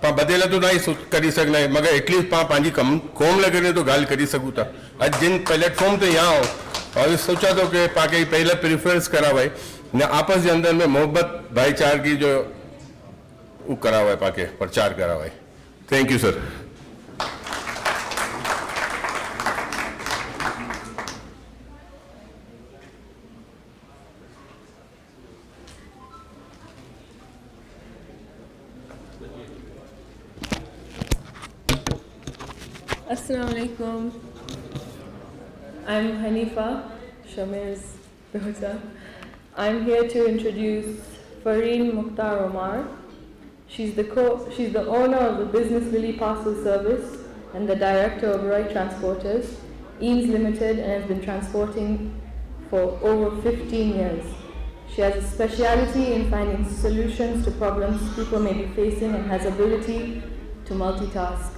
G: पा बदले तो नहीं करी सकना है मगर एटलीस्ट पा पंहिंजी कौम लगे तो गाल करी सकूं था। अज जिन प्लेटफॉर्म ते यहाँ हो और सोचा तो कि पाके पहले प्रिफरेंस करा भाई न आपस के अंदर में मोहब्बत भाईचारगी जो वो करा हुआ है पाके प्रचार करा हुआ है। Thank you sir.
K: Assalamu alaikum. I'm Hanifa, Shamir's daughter. I'm here to introduce Fareen Mukhtar Omar. She's the owner of the business Lily Parcel Service and the director of Roy Transporters, Eames Limited, and has been transporting for over 15 years. She has a speciality in finding solutions to problems people may be facing and has ability to multitask.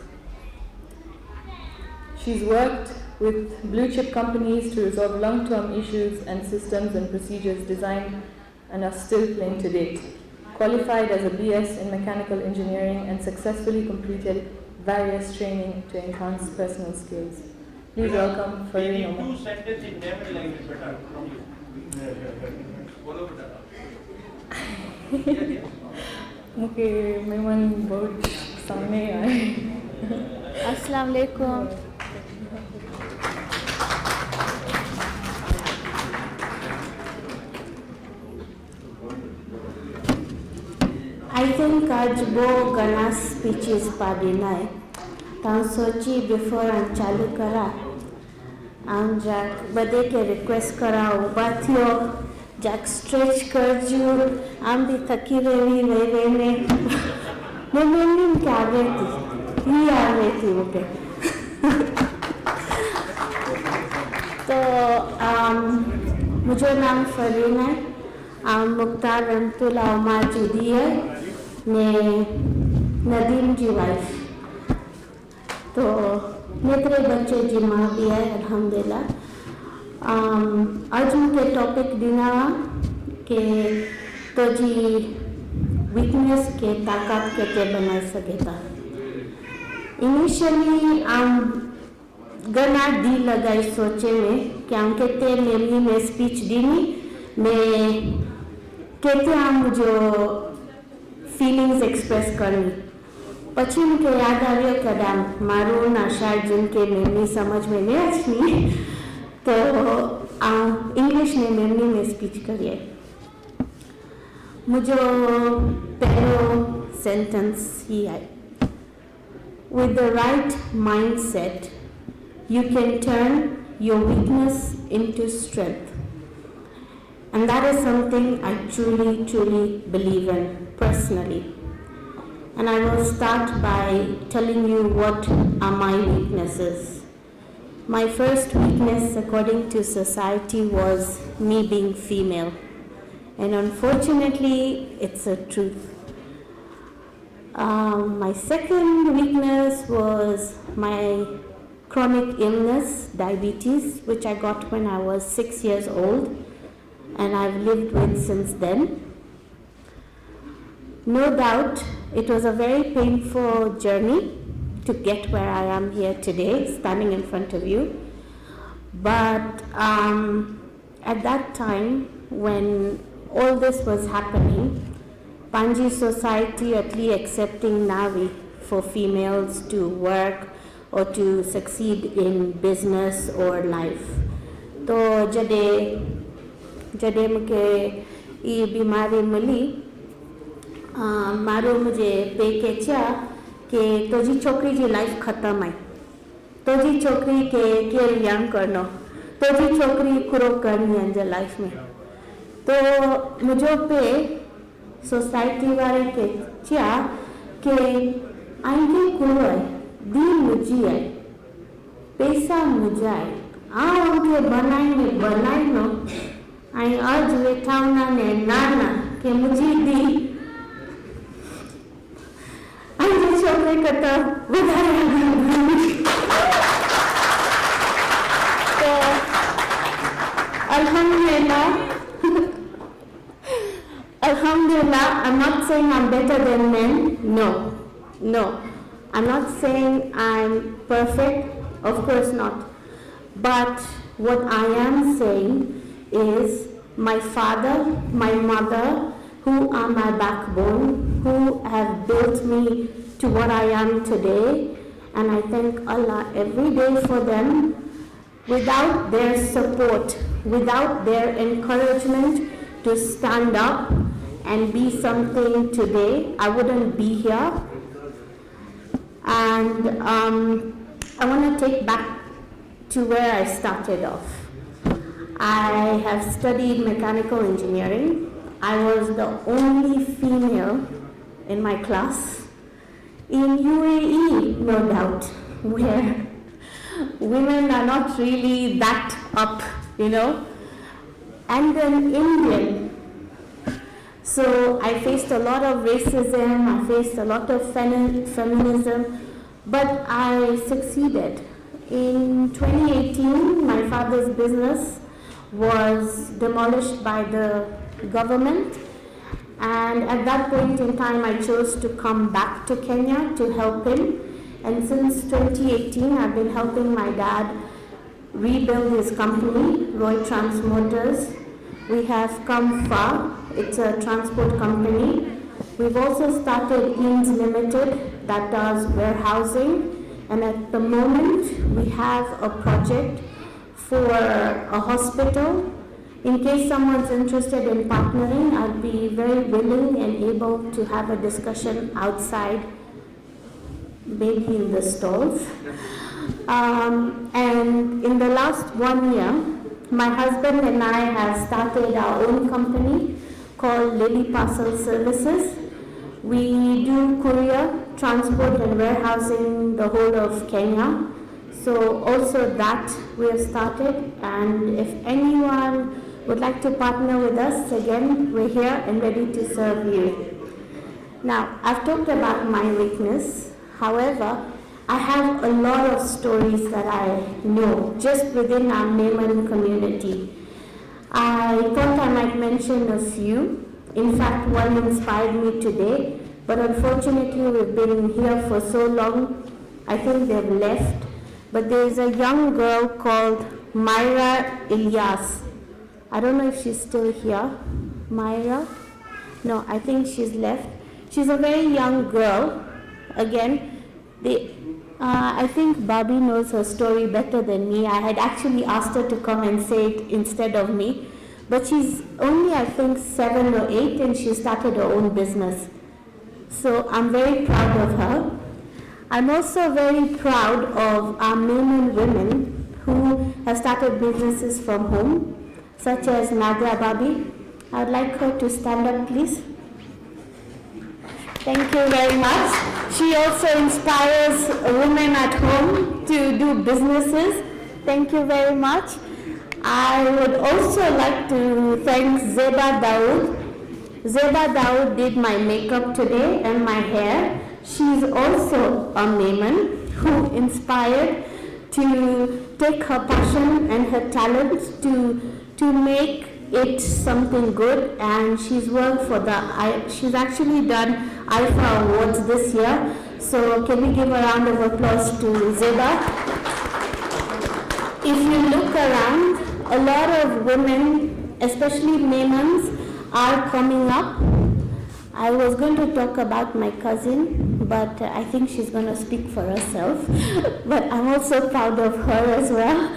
K: She's worked with blue chip companies to resolve long-term issues and systems and procedures designed and are still plain to date. Qualified as a BS in mechanical engineering and successfully completed various training to enhance personal skills. Please welcome Fareen Omar.
D: Two sentences in Tamil language better from you.
K: मुझे मेहमान बहुत सामने आए.
L: Assalamu alaikum. I think आज वो गना speeches पादिना है. तां सोची before हम चालू करा. हम जाक बदे के request करा उबाथियो जाक stretch करजू. हम भी थकी रही में मैं क्या रही थी. ही आ रही थी वो पे. तो मुझे नाम फरीन है. मुख्तार रमतुल्ला उमर जुदी है ने नदीम जी वाइफ. तो मेरे बच्चे जी माँ भी है अल्हम्दुलिल्लाह. आज मुझे टॉपिक देना के तो जी वीकनेस के ताकत के बना सकेता. इनिशियली गना दी लगाई सोचे में कि हम कहते मेमनी में स्पीच दीनी में कहते हम जो फीलिंग्स एक्सप्रेस करनी. પછી मुझे याद આવ્યો કે મારું ના શાયદ जिनके मेमनी समझ में नहीं आती तो इंग्लिश में मेमनी में स्पीच करिए. मुझे पहलो sentence he I. With the right mindset, you can turn your weakness into strength. And that is something I truly, truly believe in personally. And I will start by telling you what are my weaknesses. My first weakness, according to society, was me being female. And unfortunately, it's a truth. My second weakness was my chronic illness, diabetes, which I got when I was 6 years old, and I've lived with since then. No doubt, it was a very painful journey to get where I am here today, standing in front of you. But at that time, when all this was happening, Panji society at least accepting Navi for females to work or to succeed in business or life. तो जडे मुझे ये बीमारी मिली मारो मुझे पे के चा कि तो जी छोकरी जी लाइफ खत्म है. तो जी छोकरी के यंग करनो. तो जी छोकरी कुरो करनी है लाइफ में. तो मुझे पे सोसाइटी वाले के चा के आएंगे कुरो है दी मुझी है पैसा मुझा है उनके बनाई नो आई आज वेठावना ने नाना के मुझी दी आई छोकरे कता तो Alhamdulillah, I'm not saying I'm better than men. No. I'm not saying I'm perfect. Of course not. But what I am saying is my father, my mother, who are my backbone, who have built me to what I am today, and I thank Allah every day for them. Without their support, without their encouragement to stand up and be something today, I wouldn't be here. And I want to take back to where I started off. I have studied mechanical engineering. I was the only female in my class in UAE, no doubt, where women are not really that up, and then Indian. So I faced a lot of racism, I faced a lot of feminism, but I succeeded. In 2018, my father's business was demolished by the government, and at that point in time I chose to come back to Kenya to help him And since 2018, I've been helping my dad rebuild his company, Roy Trans Motors. We have come far. It's a transport company. We've also started Inns Limited that does warehousing. And at the moment, we have a project for a hospital. In case someone's interested in partnering, I'd be very willing and able to have a discussion outside, maybe in the stalls. And in the last 1 year, my husband and I have started our own company called Lily Parcel Services. We do courier, transport and warehousing the whole of Kenya. So also that we have started, and if anyone would like to partner with us, again, we're here and ready to serve you. Now, I've talked about my weakness. However, I have a lot of stories that I know just within our Naiman community. I thought I might mention a few. In fact, one inspired me today, but unfortunately we've been here for so long, I think they've left. But there's a young girl called Myra Ilyas. I don't know if she's still here. Myra? No, I think she's left. She's a very young girl. Again, I think Bobby knows her story better than me. I had actually asked her to come and say it instead of me. But she's only, I think, 7 or 8, and she started her own business. So I'm very proud of her. I'm also very proud of our men and women who have started businesses from home, such as Nadia Babi. I'd like her to stand up, please. Thank you very much. She also inspires women at home to do businesses. Thank you very much. I would also like to thank Zeba Daoud. Zeba Daoud did my makeup today and my hair. She's also a Naiman who inspired to take her passion and her talents to make it something good, and she's worked for she's actually done IFA Awards this year. So can we give a round of applause to Zeba? If you look around, a lot of women, especially Naimans, are coming up. I was going to talk about my cousin, but I think she's going to speak for herself. But I'm also proud of her as well.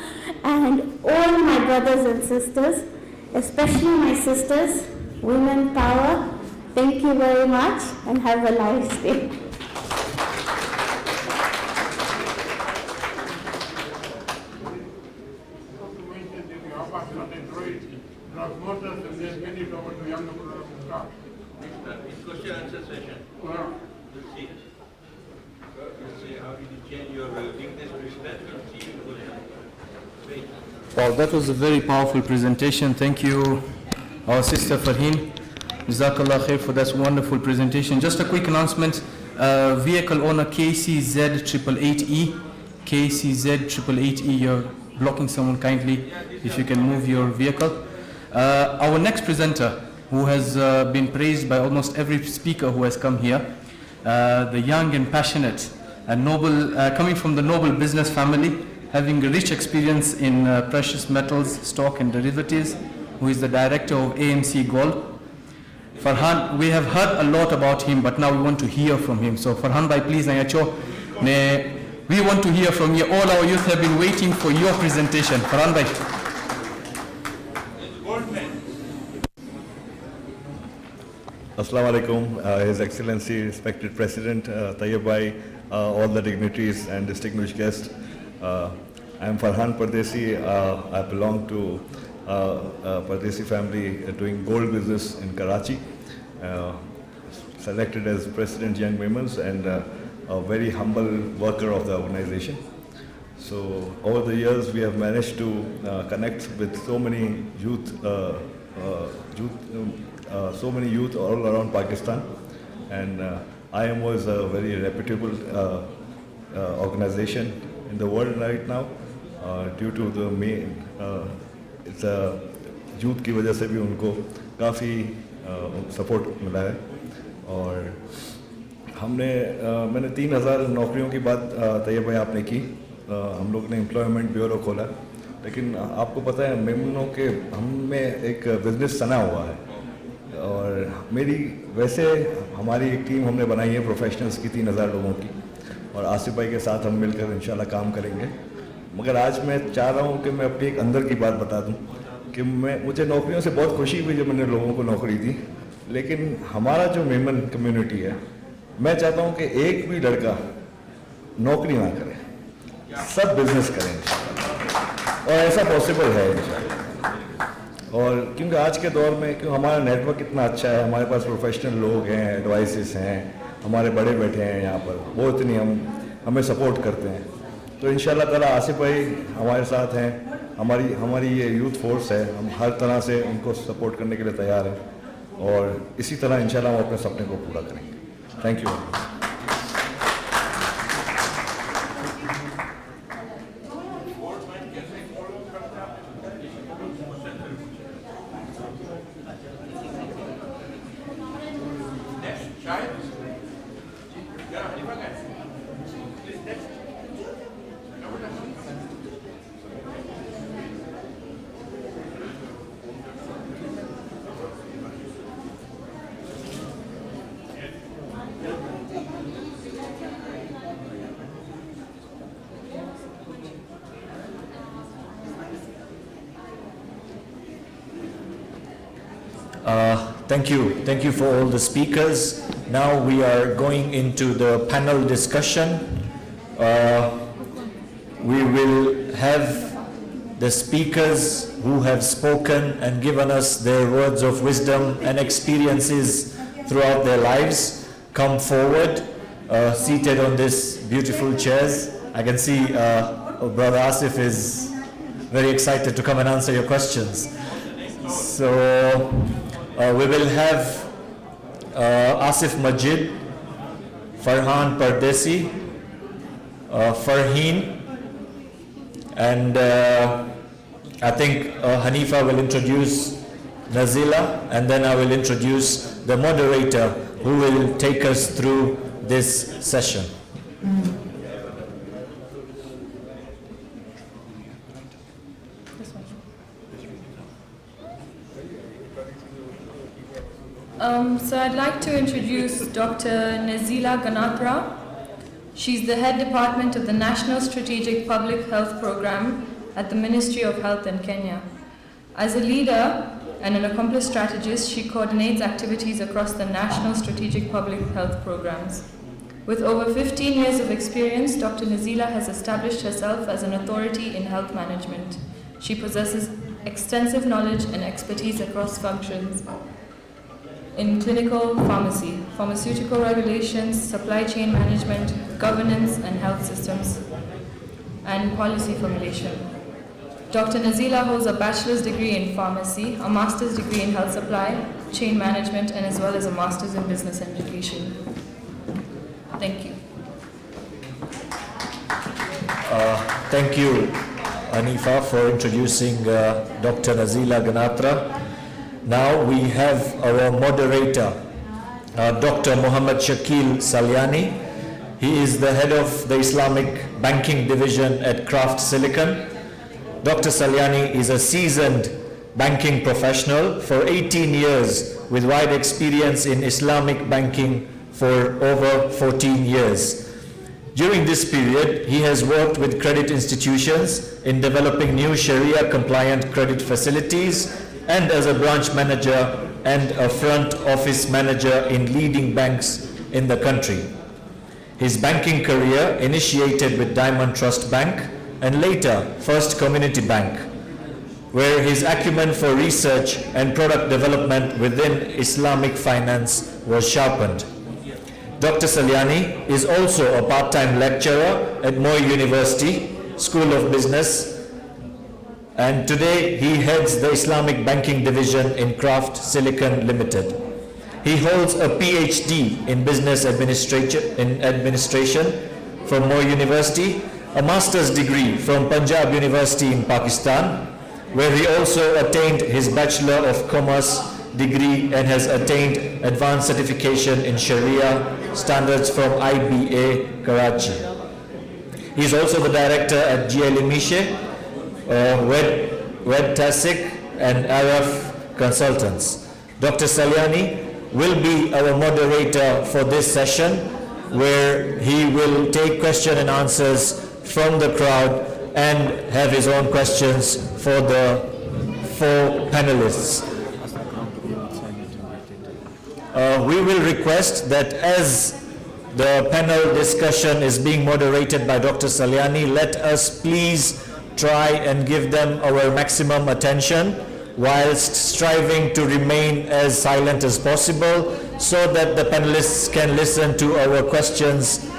L: And all my brothers and sisters, especially my sisters, women power, thank you very much and have a nice day.
C: Question answer session. We'll see. We'll see how did you change your weakness to strength. We'll see.
A: Wow, that was a very powerful presentation. Thank you, our sister Farheen. Jazakallah khair for that wonderful presentation. Just a quick announcement. Vehicle owner KCZ888E. KCZ888E, you're blocking someone kindly. If you can move your vehicle. Our next presenter, who has been praised by almost every speaker who has come here, the young and passionate and noble, coming from the noble business family, having a rich experience in precious metals, stock and derivatives, who is the director of AMC Gold. Farhan, we have heard a lot about him, but now we want to hear from him. So Farhan bhai, please, we want to hear from you. All our youth have been waiting for your presentation. Farhan bhai.
H: Assalamu alaikum, His Excellency, respected President, Tayyib bhai, all the dignitaries and distinguished guests. I am Farhan Pardesi. I belong to Pardesi family doing gold business in Karachi. Selected as President Young Women's and a very humble worker of the organization. So over the years we have managed to connect with so many youth, all around Pakistan, and IMO is a very reputable organization in the world right now due to the main it's a youth की वजह से भी उनको काफ़ी support मिला है और
M: मैंने 3000 नौकरियों की बात तैयब भाई आपने की। हम लोग ने एम्प्लॉयमेंट ब्यूरो खोला, लेकिन आपको पता है मेमनों के हम में एक बिजनेस सना हुआ है। और वैसे हमारी एक टीम हमने बनाई है प्रोफेशनल्स की 3000 लोगों की, और आसिफ भाई के साथ हम मिलकर इंशाल्लाह काम करेंगे। मगर आज मैं चाह रहा हूँ कि मैं अपनी एक अंदर की बात बता दूँ कि मुझे नौकरियों से बहुत खुशी हुई जब मैंने लोगों को नौकरी दी, लेकिन हमारा जो मेमन कम्युनिटी है, मैं चाहता हूँ कि एक भी लड़का नौकरी ना करे, सब बिजनेस करें इंशाल्लाह, और ऐसा पॉसिबल है इंशाल्लाह। और क्योंकि आज के दौर में क्यों हमारा नेटवर्क इतना अच्छा है, हमारे पास प्रोफेशनल लोग हैं, एडवाइसेस हैं, हमारे बड़े बैठे हैं यहाँ पर, वो इतनी हमें सपोर्ट करते हैं। तो इंशाल्लाह ताला आसिफ भाई हमारे साथ हैं, हमारी ये यूथ फोर्स है, हम हर तरह से उनको सपोर्ट करने के लिए तैयार हैं, और इसी तरह इंशाल्लाह हम अपने सपने को पूरा करेंगे। Thank you.
N: Thank you for all the speakers. Now we are going into the panel discussion. We will have the speakers who have spoken and given us their words of wisdom and experiences throughout their lives come forward, seated on this beautiful chairs. I can see Brother Asif is very excited to come and answer your questions. So we will have Asif Majid, Farhan Pardesi, Farheen, and I think Hanifa will introduce Nazila, and then I will introduce the moderator who will take us through this session.
K: So I'd like to introduce Dr. Nazila Ganatra. She's the head department of the National Strategic Public Health Program at the Ministry of Health in Kenya. As a leader and an accomplished strategist, she coordinates activities across the National Strategic Public Health Programs. With over 15 years of experience, Dr. Nazila has established herself as an authority in health management. She possesses extensive knowledge and expertise across functions in clinical pharmacy, pharmaceutical regulations, supply chain management, governance and health systems, and policy formulation. Dr. Nazila holds a bachelor's degree in pharmacy, a master's degree in health supply, chain management, and as well as a master's in business education. Thank you.
N: Thank you, Hanifa, for introducing Dr. Nazila Ganatra. Now we have our moderator, Dr. Muhammad Shakil Salyani. He is the head of the Islamic Banking Division at Kraft Silicon. Dr. Salyani is a seasoned banking professional for 18 years with wide experience in Islamic banking for over 14 years. During this period, he has worked with credit institutions in developing new Sharia-compliant credit facilities and as a branch manager and a front office manager in leading banks in the country. His banking career initiated with Diamond Trust Bank and later First Community Bank, where his acumen for research and product development within Islamic finance was sharpened. Dr. Salyani is also a part-time lecturer at Moi University School of Business, and today he heads the Islamic Banking Division in Kraft Silicon Limited. He holds a PhD in Business Administration from Moi University, a master's degree from Punjab University in Pakistan, where he also attained his Bachelor of Commerce degree and has attained advanced certification in Sharia standards from IBA, Karachi. He is also the director at GL Mishe, Wed Tasik and Araf Consultants. Dr. Saliani will be our moderator for this session, where he will take question and answers from the crowd and have his own questions for the 4 panelists. We will request that as the panel discussion is being moderated by Dr. Saliani, let us please try and give them our maximum attention whilst striving to remain as silent as possible so that the panelists can listen to our questions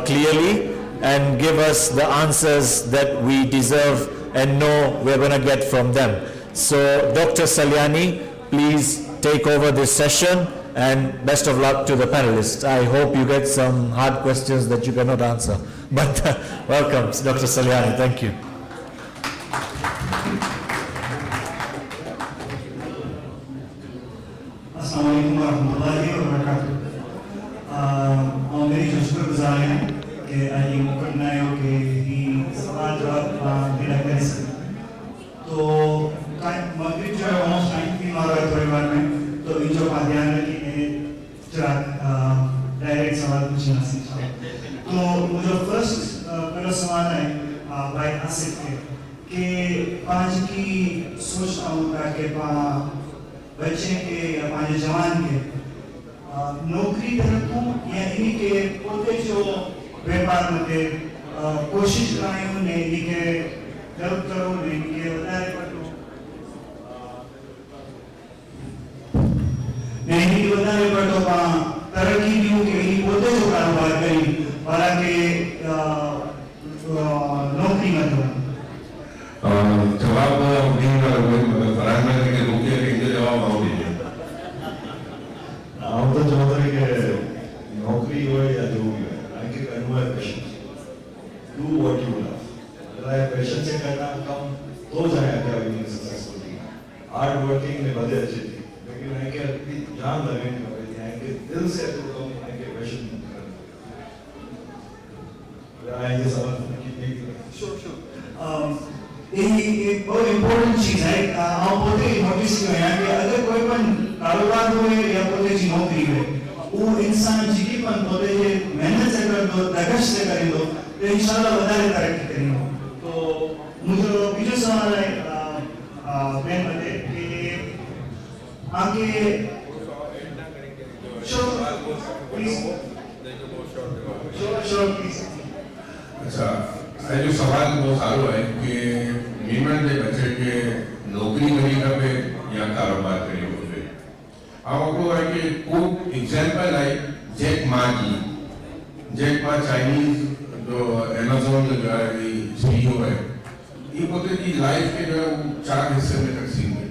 N: clearly and give us the answers that we deserve and know we're going to get from them. So Dr. Saliani, please take over this session, and best of luck to the panelists. I hope you get some hard questions that you cannot answer. But welcome, Dr. Saliani. Thank you.
O: Assalamualaikum warahmatullahi wabarakatuh. मेरी जो शुक्रगुजार हैं कि आज ये मौका बनाया हो कि ये सवाल जवाब मेरा कर सकें. तो मगरिब जो है ऑलमोस्ट टाइम भी मारा है थोड़ी बार में, तो इन जो बात ध्यान रखिए जरा डायरेक्ट सवाल पूछना सीखा. तो मुझे फर्स्ट पहला सवाल है भाई आसिफ के कि आज की सोचता हूँ कि बच्चे के या पांच जवान के नौकरी तरफों या इन्हीं के पोते जो व्यापार में कोशिश कराए उन्हें इन्हीं के हेल्प करो इन्हीं के बताए पढ़ो इन्हीं के बताए पढ़ो तरक्की दी कि इन्हीं पोते जो कारोबार करी वाला के नौकरी में दो.
G: जवाब नहीं मतलब फराज में के रुके के इनके जवाब आओ दीजिए.
H: हम तो चाहते हैं कि नौकरी हो या जो भी हो, आगे करना है passion. Do what you love. अगर पैशन से करना कम तो जाएगा क्या भी सक्सेसफुल. हार्ड वर्किंग में बड़े अच्छे थे, लेकिन आगे जान लगेंगे आगे दिल से तो कम आगे पैशन करना. आगे सवाल कितने
O: Sure. एक बहुत इम्पोर्टेंट चीज है आप पोते नोटिस किया है कि अगर कोई पण कारोबार होए या पोते जी नौकरी होए वो इंसान जी पण पोते जे मेहनत से कर दो धगश से कर दो तो इंशाल्लाह વધારે तरक्की करेंगे. तो मुझे बीजो सवाल है बेन बते कि आगे श्योर प्लीज.
G: अच्छा, ये जो सवाल बहुत सारो है कि मीमन के बच्चे के नौकरी करी पे या कारोबार करी पे. आपको है कि कोई एग्जांपल है जैक मा की. जैक मा चाइनीज जो अमेज़न जो है सीईओ है, ये पोते की लाइफ के जो 4 हिस्से में तकसीम है.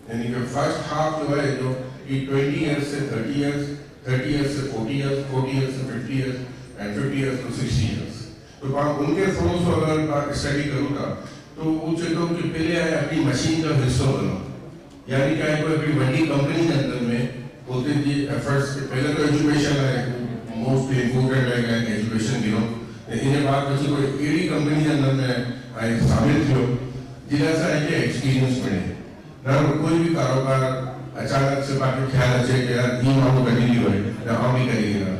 G: यानी कि फर्स्ट हाफ जो है जो 20 इयर्स से 30 इयर्स, 30 इयर्स से 40 इयर्स, 40 इयर्स से 50 years and 50 years to 60 years. तो उनके फ्लो से अगर स्टडी करूँगा तो वो चाहता हूँ कि पहले आए अपनी मशीन का हिस्सा बनो. यानी क्या है कोई अपनी बड़ी कंपनी के अंदर में बोलते जी एफर्ट्स पहले तो एजुकेशन है मोस्ट इम्पोर्टेंट है एजुकेशन गिनो. इन्हें बात बची कोई एडी कंपनी के अंदर में आए शामिल थो जिला से आए एक्सपीरियंस मिले ना. कोई भी कारोबार अचानक से बाकी ख्याल अचे कि यार ये मामू करी ली हुए या हम भी करिएगा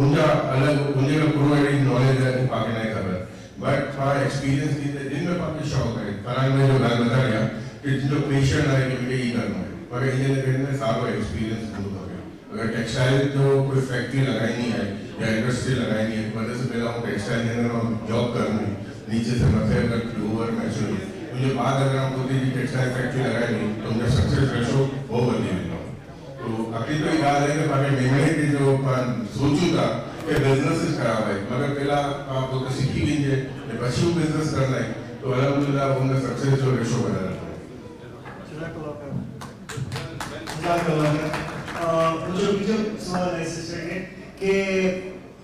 G: उनका अलग उनके में पूरा नॉलेज है वो पाके नहीं कर रहा. बट थोड़ा एक्सपीरियंस की दिन में पाके शौक है फरान में जो बात बता गया कि जो पेशेंट है कि मुझे ये करना है मगर इन्हें दिन में सारा एक्सपीरियंस बहुत हो गया. अगर टेक्सटाइल जो कोई फैक्ट्री लगाई नहीं है या इंडस्ट्री लगाई नहीं है मतलब से पहले हम टेक्सटाइल के अंदर हम जॉब करनी नीचे से मथे तक ओवर मैचुरी मुझे बात अगर हम बोलते हैं टेक्सटाइल फैक्ट्री लगाई नहीं तो उनका सक्सेस रेशो बहुत बढ़ी हुई. तो अभी तो ये बात है कि बाकी मेमने की जो सोचू था कि बिजनेस खराब है मगर पहला आप तो सीखी लीजिए कि पशु बिजनेस करना है तो अलहमदुलिल्लाह उनका सक्सेस जो रेशो बढ़ा है.
O: मुझे बीजो सवाल ऐसे चाहिए कि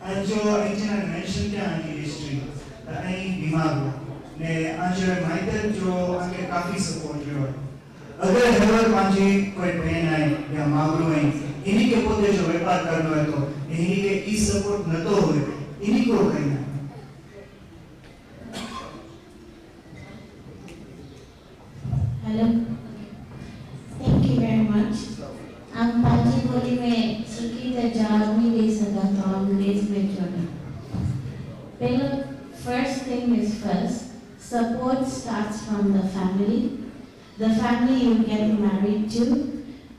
O: आज जो इंजीनियर मेंशन क्या है हिस्ट्री आई दिमाग ने आज माइटर जो आगे काफी सपोर्ट जो है अगर हेवर पांची कोई बहन है या मामलो है इन्हीं के पोते जो व्यापार करनो है तो इन्हीं के ई सपोर्ट न तो होए इन्हीं को कहना
L: hello thank you very much हम पांची बोली में सुखी ते जागमी ले सका तो अंग्रेज में जोड़ना पहला first thing is first support starts from the family you get married to,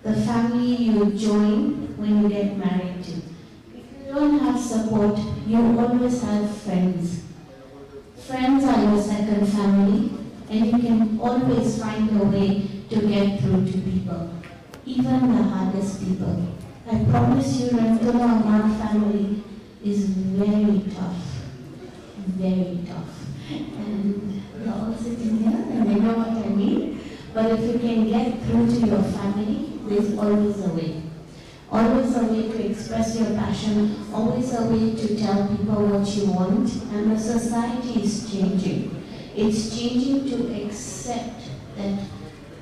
L: the family you join when you get married to. If you don't have support, you always have friends. Friends are your second family, and you can always find a way to get through to people, even the hardest people. I promise you, Rantula Amar family is very tough. Very tough. And they're all sitting here and they know what I mean. But if you can get through to your family, there's always a way. Always a way to express your passion, always a way to tell people what you want. And the society is changing. It's changing to accept that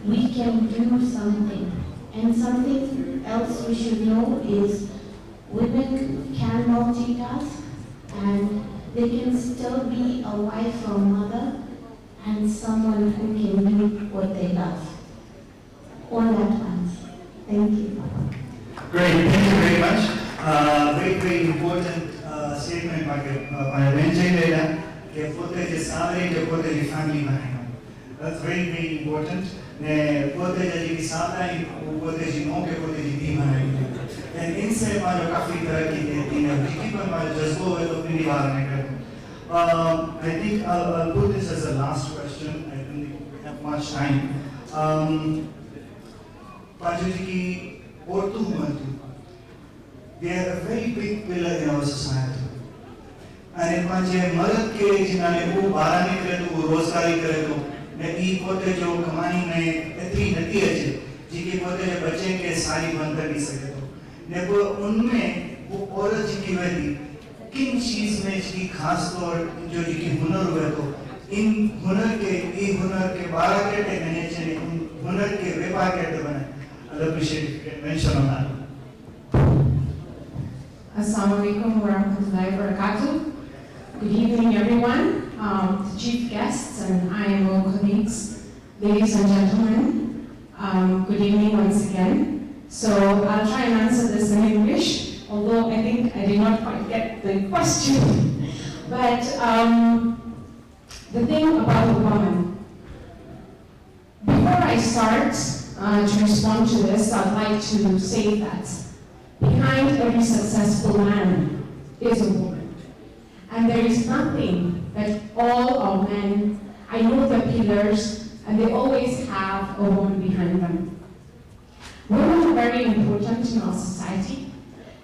L: we can do something. And something else we should know is women can multitask and they can still be a wife or mother and someone who can do what they love. All at once. Thank you.
O: Great, thank you very much. Very important statement by Benjay Leda कि पोते जे सावरे के पोते जी family बनाएगा. That's very important. ने पोते जी की सावरा ही पोते जी नौ के पोते जी दी बनाएगी. And इनसे मानो काफी तरह की देती है. जिकी पर मानो जज्बो है तो अपनी दीवार में कर. I think I'll put this as a last question. I don't think we have much time. Pajuji ki ortu humantu. They are a very big pillar in our society. And in Panje मर्द के जिन्होंने वो बाहर निकले तो वो रोजगारी करे तो ने ई पोते जो कमाई में इतनी नती है जिनके पोते जो बच्चे के सारी बंद कर नहीं सके तो ने वो उनमें वो औरत जी की वैली किन चीज में जिसकी खास तौर जो जिसकी हुनर हुए तो इन हुनर के 12 कैटे मैंने चले इन हुनर के व्यापार कैटे बने I'll appreciate it mention on that.
P: Assalamu alaikum wa rahmatullahi wa barakatuh. Good evening everyone, the chief guests and IMO colleagues, ladies and gentlemen, good evening once again. So I'll try and answer this in English. Although I think I did not quite get the question. But the thing about a woman, before I start to respond to this, I'd like to say that behind every successful man is a woman. And there is nothing that all our men, I know the pillars, and they always have a woman behind them. Women are very important in our society.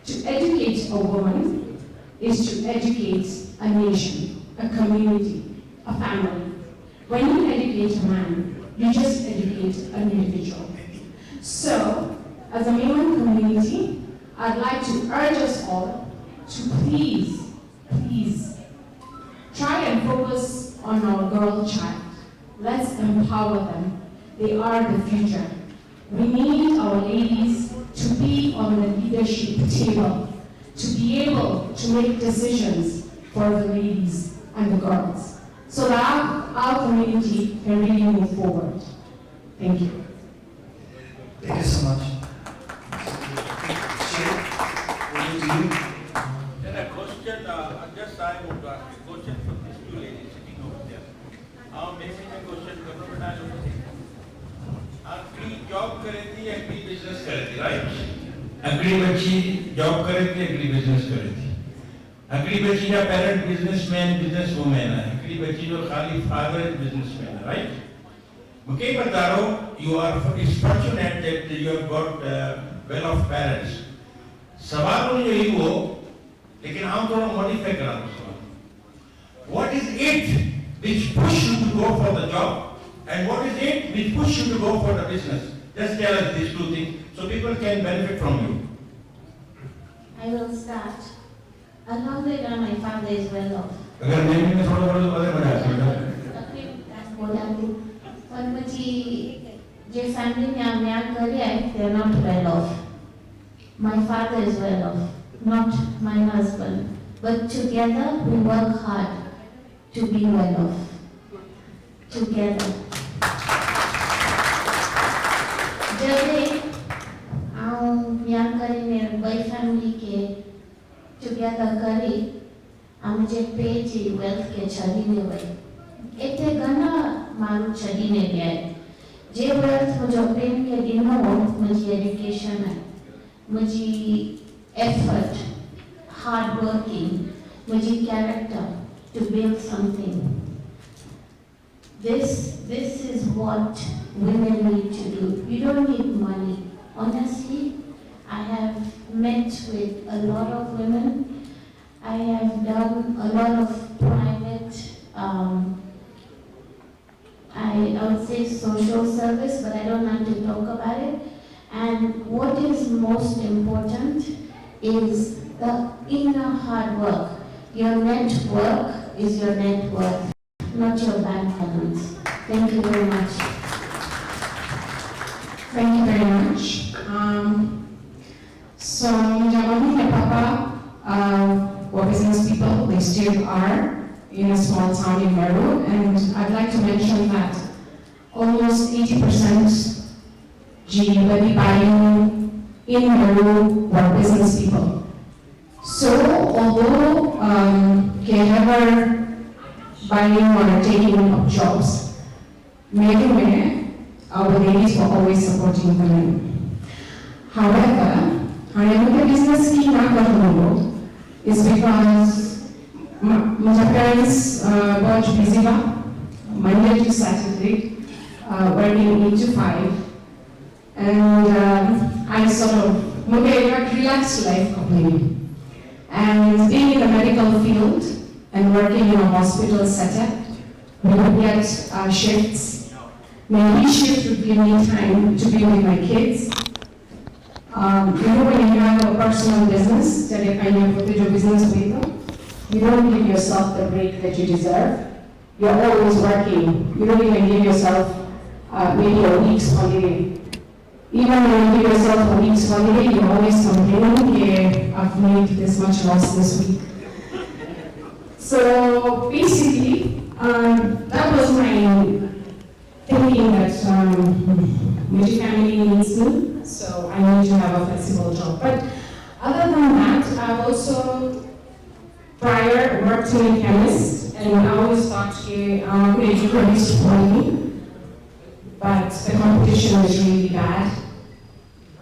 P: To educate a woman is to educate a nation, a community, a family. When you educate a man, you just educate an individual. So, as a Maiman community, I'd like to urge us all to please try and focus on our girl child. Let's empower them. They are the future. We need our ladies to be on the leadership table, to be able to make decisions for the ladies and the girls, so that our community can really move forward. Thank you.
O: Thank you so much.
C: Then a question, just I want to ask a question from these two ladies sitting over there. Maybe a question government I don't think. Agri job करे थी, agri business करे थी, right? Agri बच्ची job करे थी, agri business करे थी. Agri बच्ची का parent businessman, businesswoman है. Agri बच्ची जो खाली father businessman है, right? मुझे बता रहा हूँ, you are fortunate that you have got well-off parents. सवाल मुझे यही हो, लेकिन हम थोड़ा modify करा उसको. What is it which push you to go for the job? And what is it which push you to go for the business? Just tell us these two things so people can benefit from you.
L: I will start. Alhamdulillah, my father is well off.
C: अगर मैं थोड़ा बोल तो बता
L: बोला तो पर मुझे जे family में हम यहाँ करिए, they are not well off. My father is well off, not my husband. But together we work hard to be well off. Together. जब हम यहाँ करिए by family के together करी, हम जे पेजी wealth के चली ने वही. इतने गना मारू चली ने गया. जे wealth मुझे पेन के दिनों मुझे education है, मुझे effort, hard working, मुझे character to build something. This is what women need to do. You don't need money. Honestly, I have met with a lot of women. I have done a lot of private, I would say social service, but I don't like to talk about it. And what is most important is the inner hard work. Your net worth is your net worth, not your bank balance. Thank you very much.
P: Thank you very much. So, Mummy and Papa were business people. They still are in a small town in Meru, and I'd like to mention that almost 80% GDP buying in Meru were business people. So, although they never buying or taking up jobs, Meru, our ladies were always supporting women. However, I am the business key is because my parents got busy Monday to Saturday, working 8 to 5, and I sort of relaxed life completely. And being in the medical field and working in a hospital setup, we would get shifts. My each shift would give me time to be with my kids. When you have a personal business, that you kind of put your business with them, you don't give yourself the break that you deserve. You're always working. You don't even give yourself maybe a week's holiday. Even when you give yourself a week's holiday, you're always complaining, okay, I've made this much loss this week. So basically, that was my thinking that multifamily needs me, so I need to have a flexible job. But other than that, I've also prior worked in a chemist, and I always thought, okay, I'm going to produce for me, but the competition is really bad.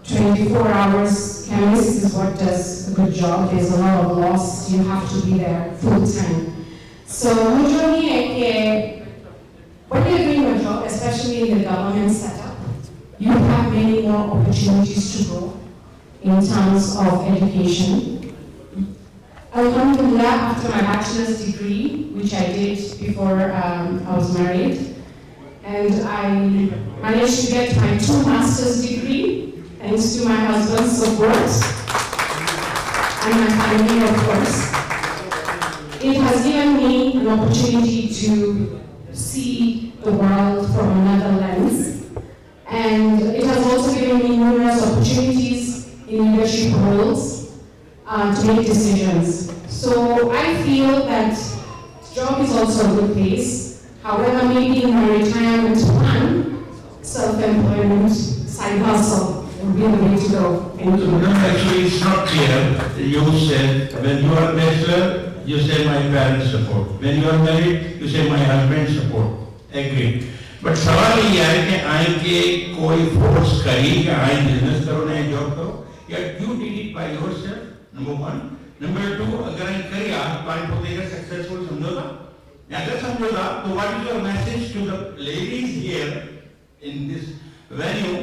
P: 24 hours chemist is what does a good job. There's a lot of loss. You have to be there full time. So usually, when you're doing a job, especially in the government setup, you have many more opportunities to grow in terms of education. Alhamdulillah, after my bachelor's degree, which I did before I was married, and I managed to get my 2 master's degree, thanks to my husband's support and my family, of course. It has given me an opportunity to see the world from another lens, and it has also given me numerous opportunities in leadership roles to make decisions. So I feel that job is also a good place. However, maybe in my retirement plan, self-employment, side hustle would be the way to go. Thank you.
C: No, actually it's not clear. You said, when you are bachelor, you say my parents support. When you are married, you say my husband support. Agree. But सवाल ये है कि आइन के कोई force करी कि आइन business करो ना job करो, या you did it by yourself, number 1. Number 2, अगर आइन करी आप पाइन पोतेगा successful समझोगा, या अगर समझोगा, तो what is your message to the ladies here in this venue?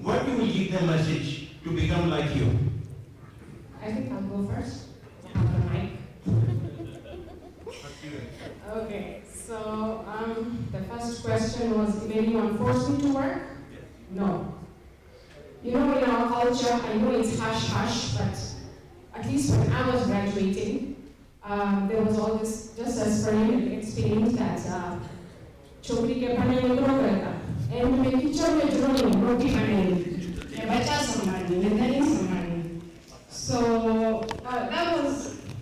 C: What you will give them message to become like you?
P: I think I'll go first. I have the mic. Okay, so the first question was, did anyone force me to work? No. You know, in our culture, I know it's hush-hush, but at least when I was graduating, there was all this, just as Fareed explained, that chokri ke padhai mein kaun karta, and मैं kitchen में जो रोटी बनाएंगी, मैं बच्चा संभालूंगी, मैं नहीं संभालूंगी. So that was,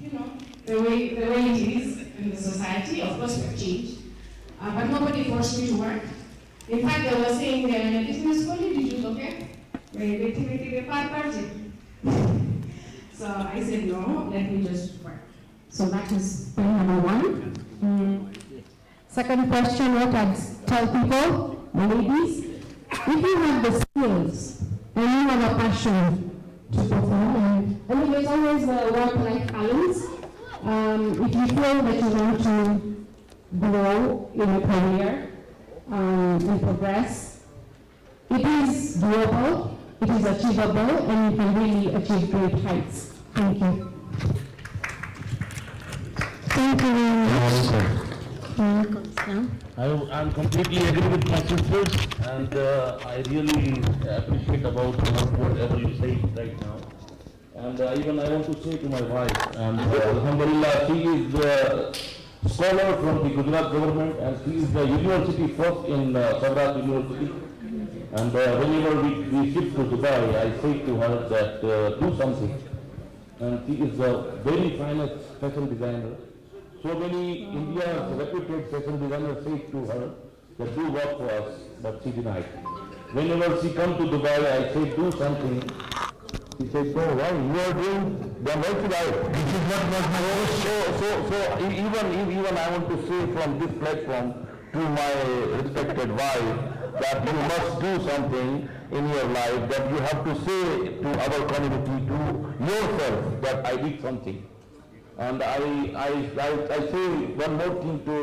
P: you know, the way it is in the society. Of course, we've changed, but nobody forced me to work. In fact, they were saying, "Business school did you okay? So I said, no, let me just work." So that is point number one. Second question, what I'd tell people, the ladies, if you have the skills and you have a passion to perform, I mean, there's always a work-life balance. If you feel that you want to grow in a career and progress, it is doable, it is achievable, and you can really achieve great heights. Thank you. Thank you very much.
F: I'm completely agree with my sisters, and I really appreciate about whatever you say right now. And even I want to say to my wife, and Alhamdulillah, she is the scholar from the Gujarat government, and she is the university first in Sabrat University. And whenever we shift to Dubai, I say to her that do something. And she is the very finest fashion designer. So many India's reputed fashion designers say to her that do work for us, but she denied. Whenever she comes to Dubai, I say do something. She says, "No, why you are doing? Then why should I? This is not my role." So even I want to say from this platform to my respected wife that you must do something in your life, that you have to say to our community, to yourself, that I did something. And I say one more thing to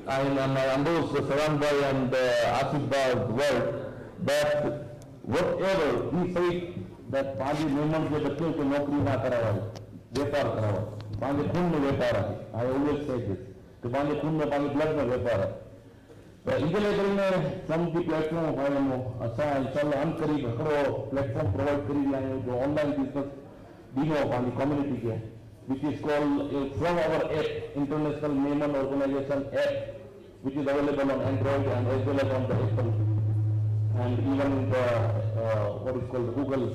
F: those Saranbhai and Asif Bhai's word, that whatever he said, that पांच मेमन के बच्चों को नौकरी ना करावा, व्यापार करावा, पांच खून में व्यापार है. I always say this. तो पांच खून में पांच ब्लड में व्यापार है. तो इनके लिए में some of the platform है हम अच्छा इंशाल्लाह हम करीब करो platform provide करी लाएं जो online business दिनों पांच community के, which is called from our app, International Meman Organization app, which is available on Android and as well as on the Apple, and even in the what is called Google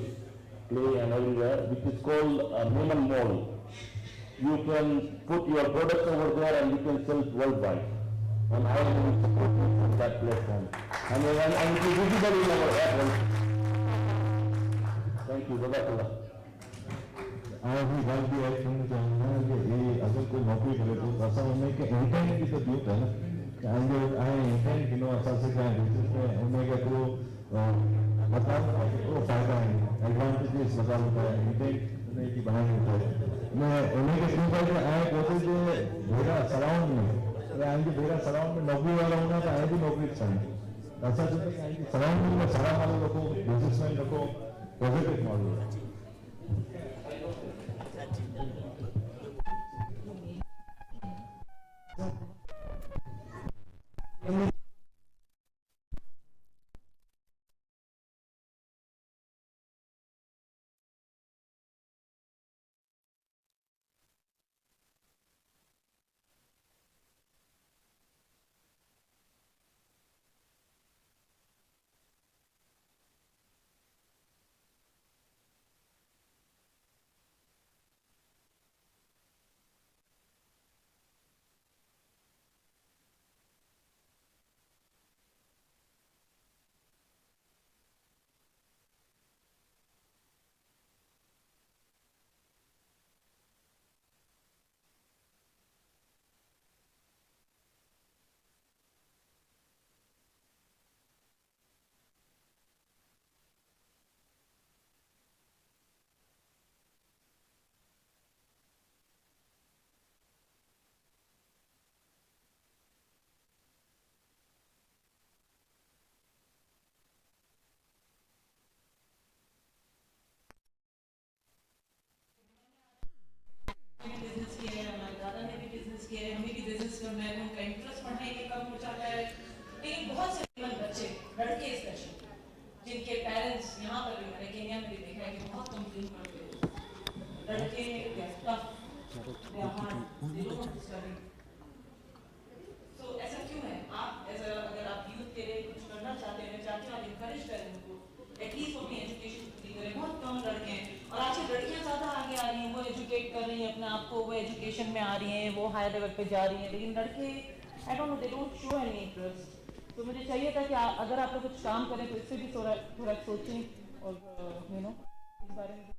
F: Play and everywhere, which is called Meman Mall. You can put your products over there and you can sell worldwide. And I will support you on that platform. And it is visible in our app also. Thank you. Jazakallah.
Q: भी बात भी है सुनना चाहूँगा कि ये अगर कोई नौकरी करे तो ऐसा होने के इंटेंट की तो ड्यूट है ना कि आगे आए इंटेंट कि नो ऐसा से क्या बिजनेस में होने का तो बता वो फायदा है एडवांटेजेस बता होता है इंटेंट नहीं कि बनाए होता है मैं उन्हें के सुनता है कि आए कोशिश जो मेरा सराउंड में अगर आएंगे मेरा सराउंड में नौकरी वाला होना तो आए भी नौकरी चाहिए ऐसा जो है कि सराउंड में सारा वाले लोगों बिजनेसमैन लोगों पॉजिटिव मॉडल
R: जिनके पेरेंट्स यहाँ पर भी मैंने केन्या में भी देखा है कि बहुत कंप्लेन करते हैं लड़के तो ऐसा क्यों है आप अगर आप यूथ के लिए कुछ करना चाहते हैं एजुकेट कर रही हैं अपने आप को, वो एजुकेशन में आ रही हैं, वो हायर लेवल पे जा रही हैं, लेकिन लड़के I don't know they don't show any interest. तो मुझे चाहिए था कि अगर आप लोग कुछ काम करें तो इससे भी थोड़ा सोचें और इस बारे में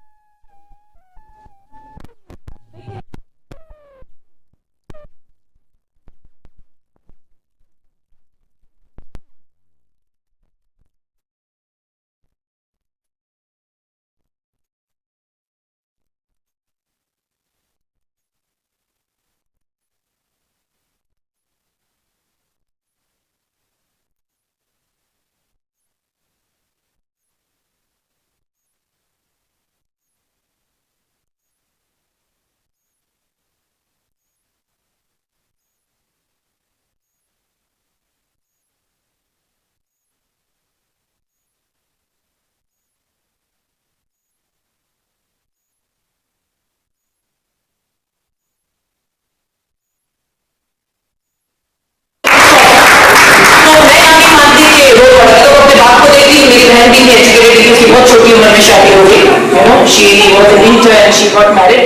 R: देखिए।
S: बहुत छोटी उम्र में शादी हो गई, she was an inter and she got married.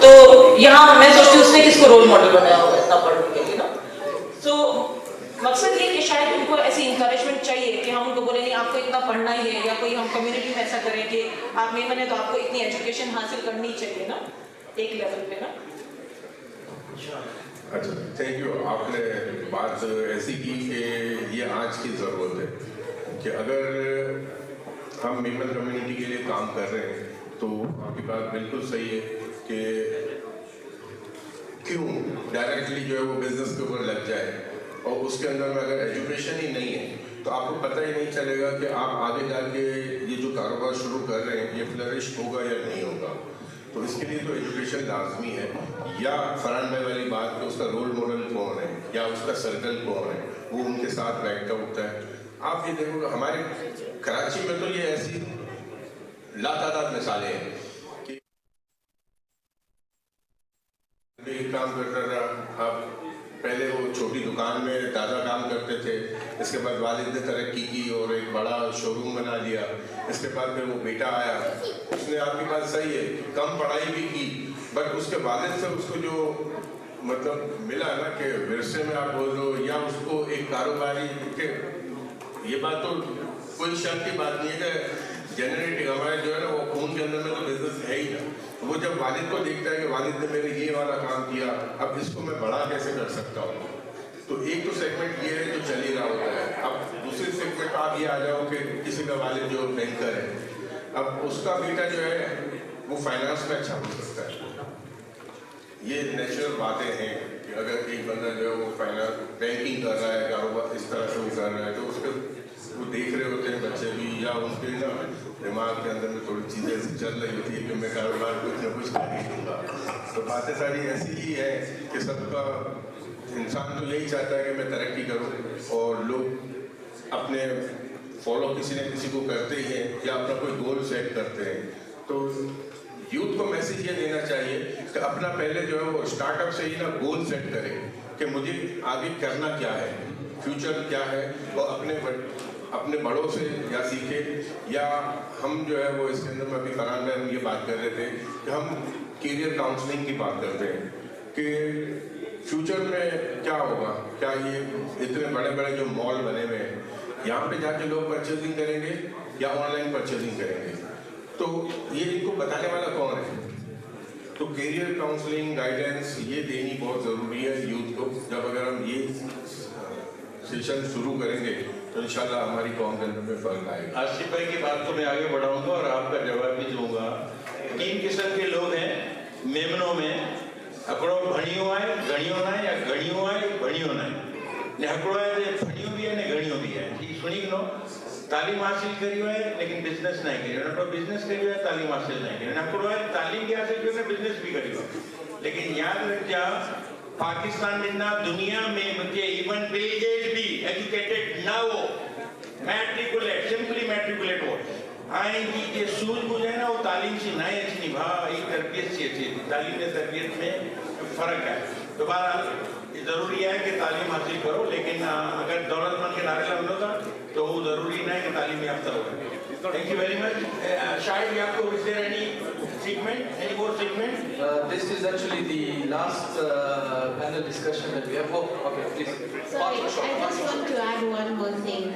S: तो यहाँ मैं सोचती हूँ उसने किसको रोल मॉडल बनाया होगा इतना पढ़ने के लिए ना। सो मकसद ये कि शायद उनको ऐसी इंकरेजमेंट चाहिए कि हम उनको बोले नहीं आपको इतना पढ़ना ही है, या कोई हम कम्युनिटी में ऐसा करें कि आप मेहमान है तो आपको इतनी एजुकेशन हासिल करनी चाहिए ना एक लेवल पे ना।
G: अच्छा, थैंक यू। आपने बात ऐसी की कि ये आज की ज़रूरत है कि अगर हम मेमन कम्युनिटी के लिए काम कर रहे हैं तो आपकी बात बिल्कुल सही है कि क्यों डायरेक्टली जो है वो बिजनेस के ऊपर लग जाए, और उसके अंदर में अगर एजुकेशन ही नहीं है तो आपको पता ही नहीं चलेगा कि आप आगे जाके ये जो कारोबार शुरू कर रहे हैं ये फ्लरिश होगा या नहीं होगा। तो इसके लिए तो एजुकेशन लाजमी है। या फरहान भाई वाली बात कि उसका रोल मॉडल कौन है या उसका सर्कल कौन है, वो उनके साथ बैठता उठता है। आप ये देखोगे हमारे कराची में तो ये ऐसी लातादाद मिसालें हैं कि एक काम करता रहा, आप पहले वो छोटी दुकान में दादा काम करते थे, इसके बाद वालिद ने तरक्की की और एक बड़ा शोरूम बना लिया, इसके बाद फिर वो बेटा आया, उसने आपकी बात सही है कम पढ़ाई भी की, बट उसके वालिद से उसको जो मतलब मिला ना कि विरसे में आप बोल दो या उसको एक कारोबारी के, ये बात तो कोई शक की बात नहीं है कि जेनेटिक हमारे जो है ना वो खून के अंदर में तो बिजनेस है ही ना। वो जब वालिद को देखता है कि वालिद ने मेरे ये वाला काम किया, अब इसको मैं बड़ा कैसे कर सकता हूँ। तो एक तो सेगमेंट ये है जो चल ही रहा होता है। अब दूसरी सेगमेंट आप ये आ जाओ कि किसी का वालिद जो बैंकर है, अब उसका बेटा जो है वो फाइनेंस में अच्छा हो सकता है। ये नेचुरल बातें हैं कि अगर एक बंदा जो है वो फाइनेंस बैंकिंग कर रहा है, कारोबार इस तरह से वो कर रहा है, तो उसके वो देख रहे होते हैं बच्चे भी, या उनके ना दिमाग के अंदर में थोड़ी चीज़ें ऐसी चल रही होती है कि मैं कारोबार कुछ ना कुछ कर ही दूँगा। तो बातें सारी ऐसी ही है कि सबका इंसान तो यही चाहता है कि मैं तरक्की करूँ, और लोग अपने फॉलो किसी न किसी को करते ही हैं या अपना कोई गोल सेट करते हैं। तो यूथ को मैसेज ये देना चाहिए कि अपना पहले जो है वो स्टार्टअप से ही ना गोल सेट करें कि मुझे आगे करना क्या है, फ्यूचर क्या है, वो अपने बड़ों से या सीखे, या हम जो है वो इसके अंदर में अभी फरहान में हम ये बात कर रहे थे कि हम करियर काउंसलिंग की बात करते हैं कि फ्यूचर में क्या होगा, क्या ये इतने बड़े बड़े जो मॉल बने हुए हैं यहाँ पे जाके लोग परचेजिंग करेंगे या ऑनलाइन परचेजिंग करेंगे, तो ये इनको बताने वाला कौन है। तो करियर काउंसलिंग गाइडेंस ये देनी बहुत ज़रूरी है यूथ को। जब अगर हम ये सेशन शुरू करेंगे तो इंशाल्लाह हमारी कौम के अंदर में फर्क आएगा।
C: आसिफ भाई की बात को मैं आगे बढ़ाऊंगा और आपका जवाब भी दूंगा। 3 किस्म के लोग हैं मेमनों में, हकड़ो भणियों आए गणियों ना या गणियों आए भणियों ना ने हकड़ो आए भणियों भी है ने गणियों भी है। ठीक सुनी नो तालीम हासिल करी है लेकिन बिजनेस नहीं करी, तो बिजनेस करी है तालीम हासिल नहीं करी, हकड़ो है तालीम भी हासिल करी बिजनेस भी करी। लेकिन याद रख जा पाकिस्तान में ना दुनिया में मुझे इवन बिल गेट्स भी एजुकेटेड ना हो, मैट्रिकुलेट सिंपली मैट्रिकुलेट हो आए की जे सूझबूझ है ना वो तालीम से नहीं अच्छी निभा, एक तरबियत से अच्छी तालीम में तरबियत में फर्क है। तो बहरहाल जरूरी है कि तालीम हासिल करो, लेकिन अगर दौलतमंद के नारे लग होगा तो वो जरूरी नहीं कि तालीम याफ्ता हो। Thank you very much. शायद आपको विजय segment? Any more segment?
A: This is actually the last panel discussion that we have. Oh, okay, please.
L: Sorry, I just want to add one more thing.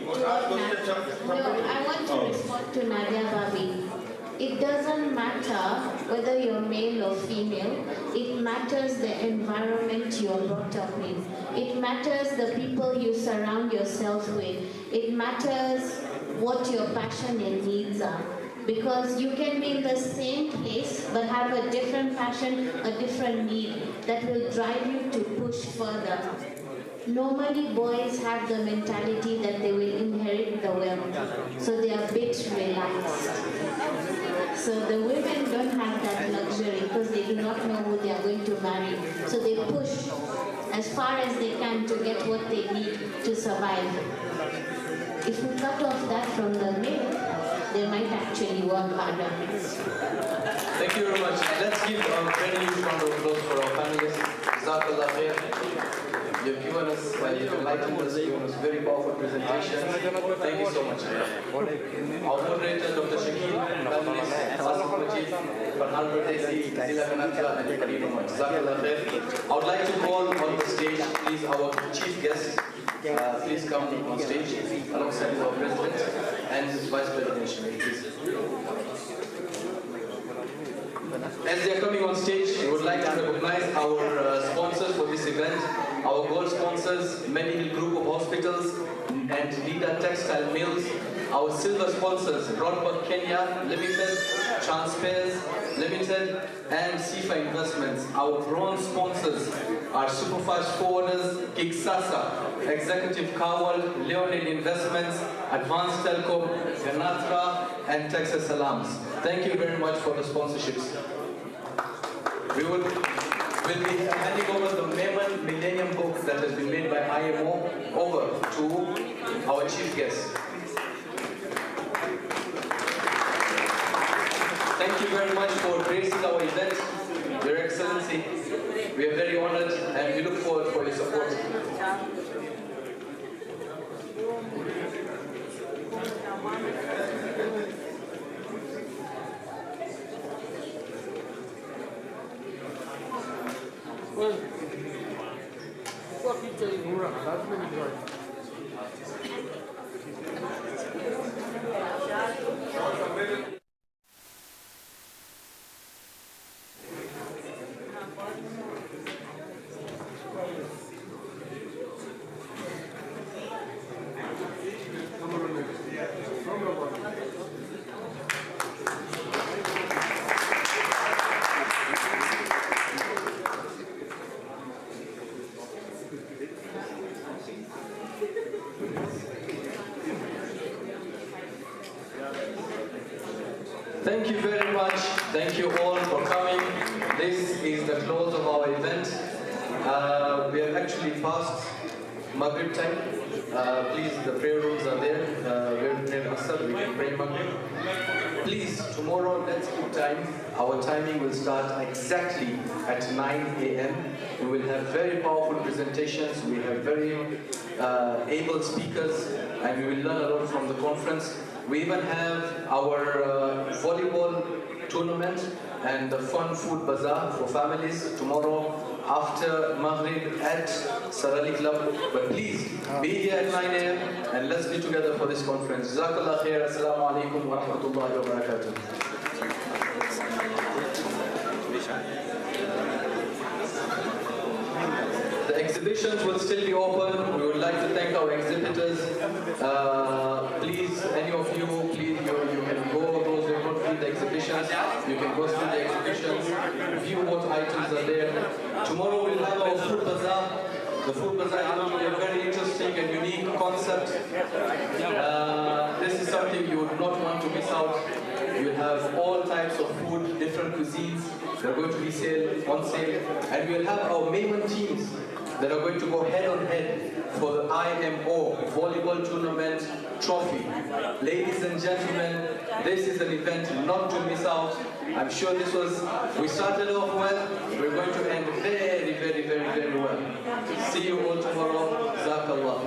L: I want to respond to Nadia Babi. It doesn't matter whether you're male or female. It matters the environment you're brought up in. It matters the people you surround yourself with. It matters what your passion and needs are. Because you can be in the same place but have a different passion, a different need that will drive you to push further. Normally boys have the mentality that they will inherit the wealth, so they are a bit relaxed. So the women don't have that luxury because they do not know who they are going to marry. So they push as far as they can to get what they need to survive. If we cut off that from the male, they might actually work harder.
A: Thank you very much. Let's give a very huge round of applause for our panelists. Jazakallah khair. You've given us, you've enlightened us, given us very powerful presentations. Thank you so much. Our moderator, Dr. Shakil, panelists, Asif Majid, Farhan Bardesi, Zila Ganatra, and Kareem Umar. Jazakallah khair. I would like to call on the stage, please, our chief guest. Please come on stage alongside our president and vice president. Please. As they are coming on stage, we would like to recognize our sponsors for this event, our gold sponsors, Medical Group of Hospitals and Lida Textile Mills, our silver sponsors, Broadband Kenya Limited, Transpairs Limited, and Sifa Investments. Our bronze sponsors are Superfast Forwarders, Kicksasa, Executive Kawal, Leonid Investments, Advanced Telco, Ganatra, and Texas Salams. Thank you very much for the sponsorships. We will be handing over the Memon Millennium Book that has been made by IMO over to our chief guest. Thank you very much for gracing our event, Your Excellency. We are very honored and we look forward for your support. Thank you very much. Thank you all for coming. This is the close of our event. We are actually past Maghrib time. Please, the prayer rooms are there. We're near Asr, we can pray Maghrib. Please, tomorrow, let's keep time. Our timing will start exactly at 9 a.m. We will have very powerful presentations. We have very able speakers, and we will learn a lot from the conference. We even have our volleyball tournament and the fun food bazaar for families tomorrow after Maghrib at Sarali Club. But please, be here at 9 a.m. and let's be together for this conference. Jazakallah khair. Assalamu alaikum wa rahmatullahi wa barakatuh. The exhibitions will still be open. We would like to thank our exhibitors. Please, any of you, please, you can go, those who don't read the exhibitions, you can go through the exhibitions, view what items are there. Tomorrow we'll have our food bazaar. The food bazaar is going to be a very interesting and unique concept. This is something you would not want to miss out. You'll have all types of food, different cuisines. They're going to be on sale. And we'll have our Memon teams that are going to go head on head for the IMO volleyball tournament trophy. Ladies and gentlemen, this is an event not to miss out. I'm sure we started off well, we're going to end very, very, very, very well. See you all tomorrow. Jazakallah.